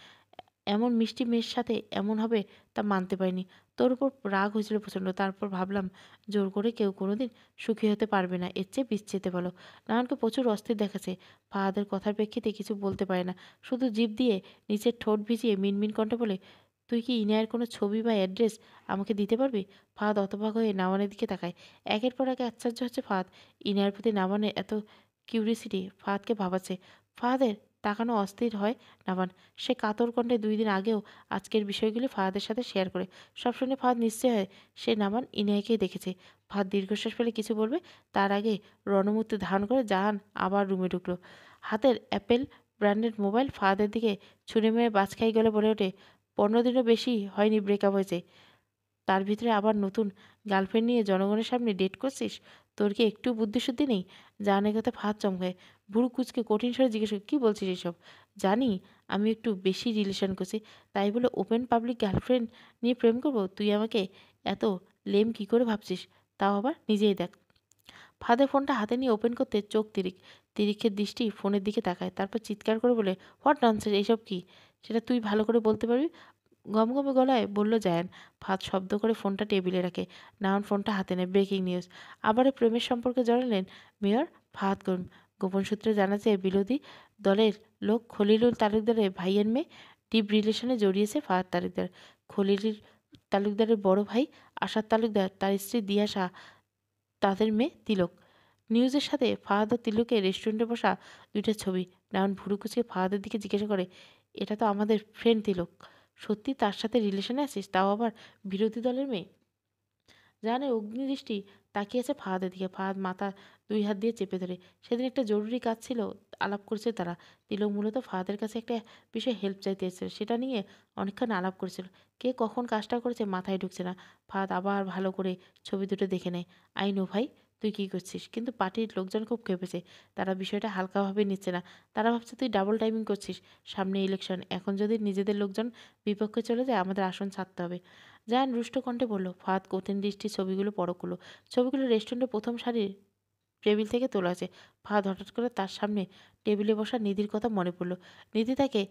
এমন মিষ্টি মেয়ের সাথে এমন হবে তা মানতে পারিনি। তোর উপর রাগ হয়েছিল প্রচণ্ড। তারপর ভাবলাম জোর করে কেউ কোনোদিন সুখী হতে পারবে না, এর চেয়ে বিচ্ছেদে বলো। নারায়ণকে প্রচুর অস্থির দেখাচ্ছে। ফাহাদের কথার প্রেক্ষিতে কিছু বলতে পারে না, শুধু জিভ দিয়ে নিচের ঠোঁট ভিজিয়ে মিনমিন কণ্ঠে বলে, তুই কি ইনায়ের কোনো ছবি বা অ্যাড্রেস আমাকে দিতে পারবি? ফাহাদ হতবাক হয়ে নাওয়ানের দিকে তাকায়। একের পর এক আশ্চর্য হচ্ছে ফাহাদ। ইনায়ের প্রতি নাওয়ানের এত কিউরিসিটি ফাহাদকে ভাবাচ্ছে। ফাহাদের তাকানো অস্থির হয় নাভান। সে কাতর কণ্ঠে ২ দিন আগেও আজকের বিষয়গুলি ফাহাদের সাথে শেয়ার করে। সব শুনে ফাহাদ নিশ্চয় হয় সে নাভান ইনায়াকেই দেখেছে। ফাহাদ দীর্ঘশ্বাস ফেলে কিছু বলবে, তার আগে রণমূর্তি ধারণ করে জাহান আবার রুমে ঢুকলো। হাতের অ্যাপেল ব্র্যান্ডেড মোবাইল ফাহাদের দিকে ছুঁড়ে মেরে বাজখাই গেলে বলে ওঠে, ১৫ দিনও বেশি হয়নি ব্রেকআপ হয়েছে, তার ভিতরে আবার নতুন গার্লফ্রেন্ড নিয়ে জনগণের সামনে ডেট করছিস? তোর কি একটু বুদ্ধিশুদ্ধি নেই? জাহানের কথা ফাহাদ চমকায়। ভুরু কুচকে কঠিন স্বরে জিজ্ঞেস করে, কী বলছিস এসব? জানি আমি একটু বেশি রিলেশন করছি, তাই বলে ওপেন পাবলিক গার্লফ্রেন্ড নিয়ে প্রেম করবো? তুই আমাকে এত লেম কী করে ভাবছিস? তাও আবার নিজেই দেখ। ফাহাদের ফোনটা হাতে নিয়ে ওপেন করতে চোখ তিরিক্ষের দৃষ্টি ফোনের দিকে তাকায়। তারপর চিৎকার করে বলে, হোয়াট ননসেন্স, এইসব কী? সেটা তুই ভালো করে বলতে পারবি? গমগমে গলায় বলল জায়ান। ফাহাদ শব্দ করে ফোনটা টেবিলে রাখে। নাওয়ান ফোনটা হাতে নেয়। Breaking news. আবারও প্রেমের সম্পর্কে জড়ালেন মেয়র ফাহাদ করিম। গোপন সূত্রে জানা যায় বিরোধী দলের লোক খলিলুল তালুকদারের ভাইয়ের মেয়ে ডিপ রিলেশনে জড়িয়েছে ফাহাদ তালুকদার। খলিল তালুকদারের বড় ভাই আসাদ তালুকদার, তার স্ত্রী দিয়া শাহ, তাদের মেয়ে তিলক। নিউজের সাথে ফাহাদ ও তিলকের রেস্টুরেন্টে বসা ২টা ছবি। নারায়ণ ভুরু কুচকে ফাহাদের দিকে জিজ্ঞাসা করে, এটা তো আমাদের ফ্রেন্ড তিলক। সত্যি তার সাথে রিলেশনে আছিস, তাও আবার বিরোধী দলের মেয়ে? জাহানের অগ্নিদৃষ্টি তাকিয়ে আছে ফাহাদের দিকে। ফাহাদ মাথা ২ হাত দিয়ে চেপে ধরে। সেদিন একটা জরুরি কাজ ছিল, আলাপ করছে তারা। তিলক মূলত ফাহাদের কাছে একটা বিষয়ে হেল্প চাইতে এসেছিল, সেটা নিয়ে অনেকক্ষণ আলাপ করেছিল। কে কখন কাজটা করেছে মাথায় ঢুকছে না। ফাহাদ আবার ভালো করে ছবি দুটো দেখে নেয়। আই নো ভাই, তুই কী করছিস, কিন্তু পার্টির লোকজন খুব খেপেছে। তারা বিষয়টা হালকাভাবে নিচ্ছে না। তারা ভাবছে তুই ডাবল টাইমিং করছিস। সামনে ইলেকশন, এখন যদি নিজেদের লোকজন বিপক্ষে চলে যায় আমাদের আসন ছাড়তে হবে। জায়ান রুষ্ট কণ্ঠে বলল। ফাহাদ কঠিন দৃষ্টি ছবিগুলো পরখ করলো। ছবিগুলো রেস্টুরেন্টের প্রথম সারির টেবিল থেকে তোলা আছে। ফাহাদ হঠাৎ করে তার সামনে টেবিলে বসা নিধির কথা মনে পড়ল। নিধি তাকে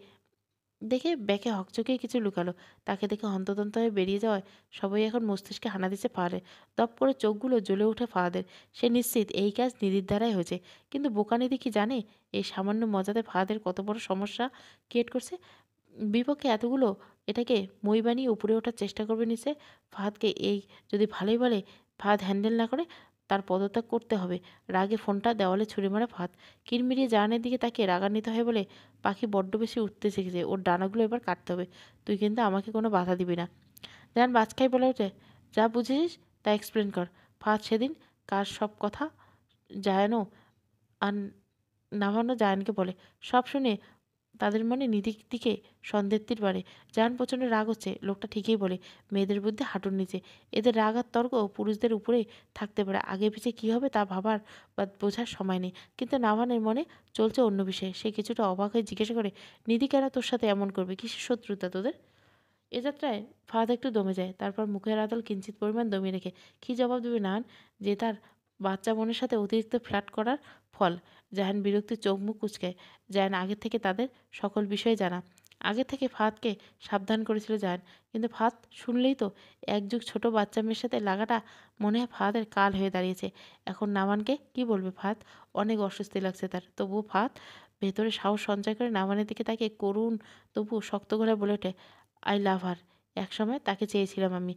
দেখে ব্যাকে হকচকিয়ে কিছু লুকালো। তাকে দেখে হন্তদন্ত হয়ে বেরিয়ে যাওয়ায় সবাই এখন মস্তিষ্কে হানা দিচ্ছে ফাহাদের। দপ করে চোখগুলো জ্বলে ওঠে ফাহাদের। সে নিশ্চিত এই কাজ নিধির দ্বারাই হয়েছে। কিন্তু বোকা নিধি কি জানে এই সামান্য মজাতে ফাহাদের কত বড় সমস্যা ক্রিয়েট করছে? বিপক্ষে এতগুলো এটাকে মই বানিয়ে উপরে ওঠার চেষ্টা করবে নিচে। ফাহাদকে এই যদি ভালোই বলে ফাহাদ হ্যান্ডেল না করে, তার পদত্যাগ করতে হবে। রাগে ফোনটা দেওয়ালে ছুঁড়ে মারে ফাহাদ। কিরমিরিয়ে জাহানের দিকে তাকিয়ে রাগান্বিত হয়ে বলে, পাখি বড্ড বেশি উঠতে শিখেছে, ওর ডানাগুলো এবার কাটতে হবে। তুই কিন্তু আমাকে কোনো বাধা দিবি না। জাহান বাজখাই বলে ওঠে, যা বুঝেছিস তা এক্সপ্লেন কর। ফাহাদ সেদিন কার সব কথা জায়ানও আর নাভানো জায়ানকে বলে। সব শুনে তাদের মনে নিধির দিকে সন্দেহের তীর বাড়ে। জাহান প্রচণ্ড রাগ হচ্ছে। লোকটা ঠিকই বলে, মেয়েদের বুদ্ধি হাঁটুর নিচে। এদের রাগ আর তর্ক পুরুষদের উপরেই থাকতে পারে। আগে পিছে কী হবে তা ভাবার বা বোঝার সময় নেই। কিন্তু নাভানের মনে চলছে অন্য বিষয়ে। সে কিছুটা অবাক হয়ে জিজ্ঞাসা করে, নিধি কেন তোর সাথে এমন করবে? কিসের শত্রুতা তোদের? এ যাত্রায় ফাহাদ একটু দমে যায়। তারপর মুখের আদল কিঞ্চিত পরিমাণ দমিয়ে রেখে কী জবাব দেবে নাহান, যে তার বাচ্চা বোনের সাথে অতিরিক্ত ফ্ল্যাট করার ফল? জাহান বিরক্তির চোখ মুখ কুঁচকায়। জাহান আগে থেকে তাদের সকল বিষয়ে জানা। আগে থেকে ফাহাদকে সাবধান করেছিল জাহান। কিন্তু ফাহাদ শুনলেই তো এক যুগ ছোট বাচ্চা মেয়ের সাথে লাগাটা মনে হয় ফাহাদের কাল হয়ে দাঁড়িয়েছে। এখন নামানকে কি বলবে ফাহাদ? অনেক অস্বস্তি লাগছে তার। তবুও ফাহাদ ভেতরে সাহস সঞ্চয় করে নামানের দিকে তাকে করুণ তবু শক্ত গলায় বলে ওঠে, আই লাভ হার। একসময় তাকে চেয়েছিলাম আমি।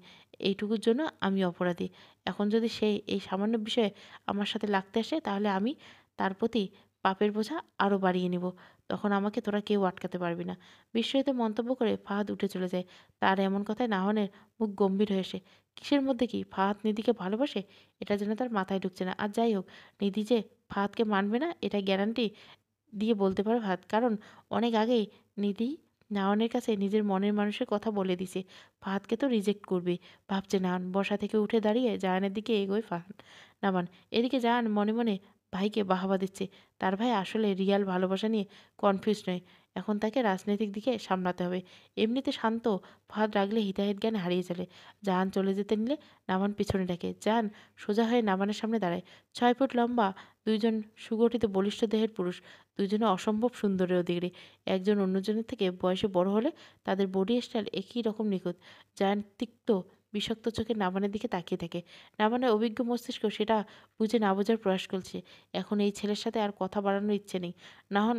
এইটুকুর জন্য আমি অপরাধী। এখন যদি সে এই সামান্য বিষয়ে আমার সাথে লাগতে আসে, তাহলে আমি তার প্রতি পাপের বোঝা আরও বাড়িয়ে নেব। তখন আমাকে তোরা কেউ আটকাতে পারবি না। বিস্ময়িত মন্তব্য করে ফাহাদ উঠে চলে যায়। তার এমন কথায় নাহনের মুখ গম্ভীর হয়ে আসে। কিসের মধ্যে কি? ফাহাদ নিধিকে ভালোবাসে? এটা যেন তার মাথায় ঢুকছে না। আর যাই হোক, নিধি যে ফাহাদকে মানবে না এটা গ্যারান্টি দিয়ে বলতে পারে ফাহাদ। কারণ অনেক আগেই নিধি নাওয়ানের কাছে নিজের মনের মানুষের কথা বলে দিছে। ফাহাদকে তো রিজেক্ট করবে ভাবছে নাওয়ান। বসা থেকে উঠে দাঁড়িয়ে জায়ানের দিকে এগোয় ফাহাদ নামান। এদিকে জায়ান মনে মনে ভাইকে বাহাবা দিচ্ছে। তার ভাই আসলে রিয়াল ভালোবাসা নিয়ে কনফিউজ নয়। এখন তাকে রাজনৈতিক দিকে সামলাতে হবে। এমনিতে শান্ত, ফাহাদ রাগলে হিতাহিত জ্ঞান হারিয়ে চলে। জাহান চলে যেতে নিলে নামান পিছনে ডাকে। জাহান সোজা হয়ে নামানের সামনে দাঁড়ায়। 6 ফুট লম্বা দুইজন সুগঠিত বলিষ্ঠ দেহের পুরুষ, দুজনে অসম্ভব সুন্দরের অধিকারী। একজন অন্যজনের থেকে বয়সে বড় হলে তাদের বডি স্টাইল একই রকম নিখুঁত। জায়ান তিক্ত বিষাক্ত চোখে নামানের দিকে তাকিয়ে থাকে। নামানের অভিজ্ঞ মস্তিষ্ক সেটা বুঝে না বোঝার প্রয়াস করছে। এখন এই ছেলের সাথে আর কথা বাড়ানোর ইচ্ছে নেই। নাহন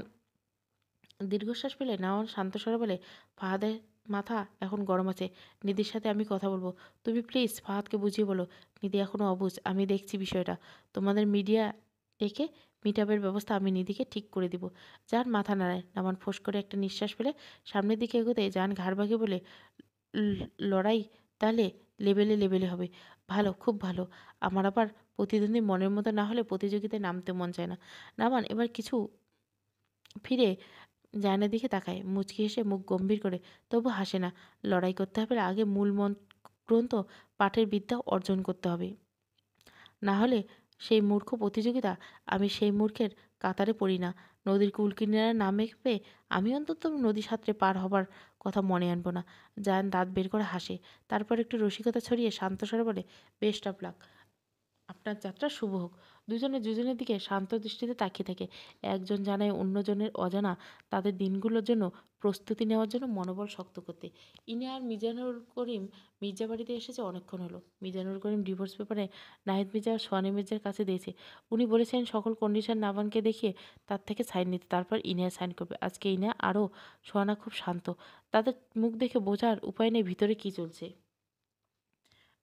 দীর্ঘশ্বাস ফেলে নাহন শান্ত স্বরে বলে, ফাহাদের মাথা এখন গরম আছে। নিধির সাথে আমি কথা বলবো। তুমি প্লিজ ফাহাদকে বুঝিয়ে বলো। নিধি এখনো অবুঝ। আমি দেখছি বিষয়টা। তোমাদের মিডিয়া ডেকে মিটআপের ব্যবস্থা আমি নিধিকে ঠিক করে দিব। জান মাথা নাড়ায়। নামান ফোঁস করে একটা নিঃশ্বাস ফেলে সামনের দিকে এগোতে জান ঘাড় বাঁকিয়ে বলে, লড়াই তাহলে লেভেলে লেভেলে হবে। ভালো, খুব ভালো। আমার আবার প্রতিদ্বন্দ্বী মনের মতো না হলে প্রতিযোগিতায় নামতে মন চায় না। নামান এবার কিছু ফিরে জায়ানের দিকে তাকায়। মুচকি হেসে মুখ গম্ভীর করে, তবু হাসে না। লড়াই করতে হবে আগে মূল গ্রন্থ পাঠের বিদ্যা অর্জন করতে হবে। না হলে সেই মূর্খ প্রতিযোগিতা, আমি সেই মূর্খের কাতারে পড়ি না। নদীর কুল কিনারা না মেপে আমি অন্তত নদী সাঁতরে পার হবার কথা মনে আনবো না। জায়ান দাঁত বের করে হাসে। তারপর একটু রসিকতা ছড়িয়ে শান্ত স্বরে বলে, বেস্ট অফ লাক। আপনার যাত্রা শুভ হোক। দুজনে দুজনের দিকে শান্ত দৃষ্টিতে তাকিয়ে থাকে। একজন জানায় অন্যজনের অজানা তাদের দিনগুলোর জন্য প্রস্তুতি নেওয়ার জন্য মনোবল শক্ত করতে। ইনি আর মিজানুর করিম মির্জা বাড়িতে এসেছে অনেকক্ষণ হলো। মিজানুর করিম ডিভোর্স পেপারে নাহিদ মির্জা আর সোহানি মির্জার কাছে দিয়েছে। উনি বলেছেন সকল কন্ডিশন নাবানকে দেখিয়ে তার থেকে সাইন নিতে, তারপর ইনিয়া সাইন করবে। আজকে ইনিয়া আরও সোহানা খুব শান্ত। তাদের মুখ দেখে বোঝার উপায় নেই ভিতরে কী চলছে।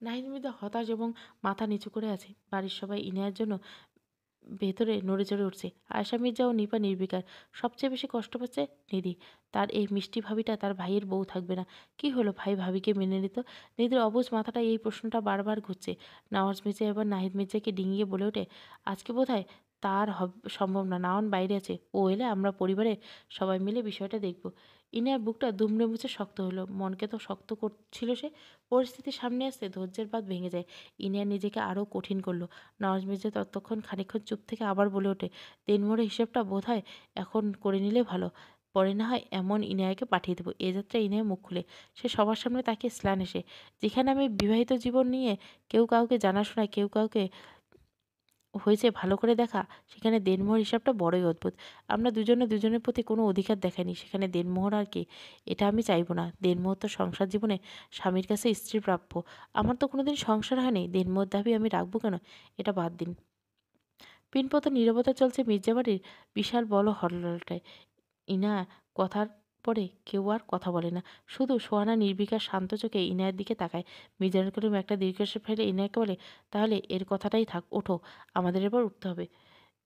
নাহিদ মৃদা হতাশ এবং মাথা নিচু করে আছে। বাড়ির সবাই ইনায়ার জন্য ভেতরে নড়ে চড়ে উঠছে। আয়েশা মির্জা ও নিপা নির্বিকার। সবচেয়ে বেশি কষ্ট পাচ্ছে নিধি। তার এই মিষ্টি ভাবিটা তার ভাইয়ের বউ থাকবে না। কি হলো ভাই ভাবিকে মেনে নিত? নিধির অবুঝ মাথাটা এই প্রশ্নটা বারবার ঘুরছে। নওয়াজ মির্জা এবার নাহিদ মির্জাকে ডিঙিয়ে বলে ওঠে, আজকে বোধহয় তার সম্ভব না। নাওয়ান বাইরে আছে। ও এলে আমরা পরিবারে সবাই মিলে বিষয়টা দেখব। ইনার বুকটা দুমড়ে মুচড়ে শক্ত হলো। মনকে তো শক্ত করছিল সে। পরিস্থিতির সামনে আসতে ধৈর্যের বাঁধ ভেঙে যায়। ইনিয়া নিজেকে আরও কঠিন করলো। নওয়াজ মির্জা ততক্ষণ খানিকক্ষণ চুপ থেকে আবার বলে ওঠে, দিনমোড়ের হিসেবটা বোধহয় এখন করে নিলে ভালো। পরে না হয় এমন ইনায়াকে পাঠিয়ে দেবো। এ যাত্রা ইনায়া মুখ খুলে। সে সবার সামনে তাকে স্লান এসে, যেখানে আমি বিবাহিত জীবন নিয়ে কেউ কাউকে জানাশোনা কেউ কাউকে হয়েছে ভালো করে দেখা, সেখানে দেনমোহর হিসাবটা বড়ই অদ্ভুত। আমরা দুজনে দুজনের প্রতি কোনো অধিকার দেখাইনি, সেখানে দেনমোহর আর কি? এটা আমি চাইবো না। দেনমোহর তো সংসার জীবনে স্বামীর কাছে স্ত্রী প্রাপ্য। আমার তো কোনোদিন সংসার হয়নি, দেনমোহর দাবি আমি রাখবো কেন? এটা বাদ দিন। পিনপত নীরবতা চলছে মির্জাবাড়ির বিশাল বড় হলটায়। ইনা কথার পরে কেউ আর কথা বলে না। শুধু সোহানা নির্বিকার শান্ত চোখে ইনায়ের দিকে তাকায়। মিজানুর করিম একটা দীর্ঘশ্বাস ফেলে ইনায়াকে বলে, তাহলে এর কথাটাই থাক, ওঠো, আমাদের এবার উঠতে হবে।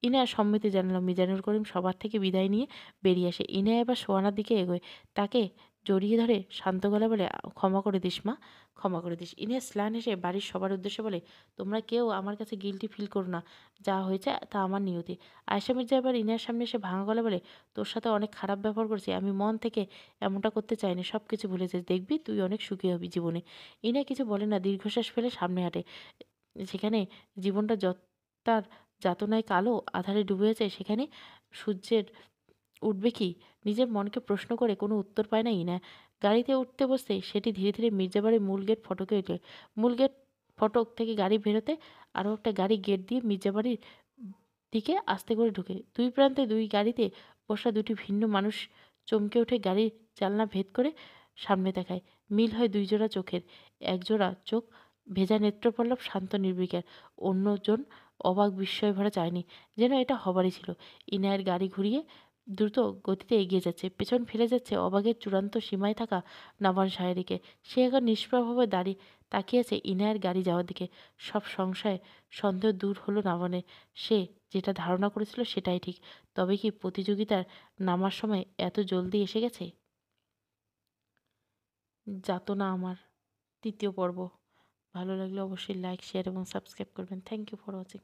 ইনা সম্মতি জানালো। মিজানুর করিম সবার থেকে বিদায় নিয়ে বেরিয়ে আসে। ইনা এবার সোহানার দিকে এগোয়। তাকে জড়িয়ে ধরে শান্ত গলায় বলে, ক্ষমা করে দিস মা, ক্ষমা করে দিস। ইনা স্লান এসে বাড়ির সবার উদ্দেশ্যে বলে, তোমরা কেউ আমার কাছে গিল্টি ফিল করো না। যা হয়েছে তা আমার নিয়তি। আয়েশা মির্জা এবার ইনার সামনে এসে ভাঙা গলায় বলে, তোর সাথে অনেক খারাপ ব্যবহার করছি। আমি মন থেকে এমনটা করতে চাইনি। সব কিছু ভুলে যাস, দেখবি তুই অনেক সুখী হবি জীবনে। ইনা কিছু বলে না, দীর্ঘশ্বাস ফেলে সামনে হাঁটে। সেখানে জীবনটা তার যাতনায় কালো আঁধারে ডুবে আছে, সেখানে সূর্যের উঠবে কি? নিজের মনকে প্রশ্ন করে কোনো উত্তর পায় না ইনা। গাড়িতে উঠতে বসতে সেটি ধীরে ধীরে মির্জাবাড়ির মূল গেট ফটকে উঠে। মূল গেট ফটক থেকে গাড়ি বেরোতে আরও একটা গাড়ি গেট দিয়ে মির্জাবাড়ির দিকে আস্তে করে ঢুকে। দুই প্রান্তে দুই গাড়িতে বসা দুটি ভিন্ন মানুষ চমকে ওঠে। গাড়ির জানলা ভেদ করে সামনে তাকায়। মিল হয় দুই জোড়া চোখের। এক জোড়া চোখ ভেজা নেত্রপল্লব শান্ত নির্বিকার, অন্যজন অবাক বিস্ময় ভরা চায়নি, যেন এটা হবারই ছিল। ইনায়ের গাড়ি ঘুরিয়ে দ্রুত গতিতে এগিয়ে যাচ্ছে। পেছন ফিরে যাচ্ছে অবাগের চূড়ান্ত সীমায় থাকা নবান সাহেরিকে। সে এখন নিষ্প্রভভাবে দাঁড়িয়ে তাকিয়ে আছে ইনায়ের গাড়ি যাওয়ার দিকে। সব সংশয় সন্দেহ দূর হলো নবানের। সে যেটা ধারণা করেছিল সেটাই ঠিক। তবে কি প্রতিযোগিতার নামার সময় এত জলদি এসে গেছে? যাতনা আমার ৩য় পর্ব। ভালো লাগলে অবশ্যই লাইক, শেয়ার এবং সাবস্ক্রাইব করবেন। Thank you for watching.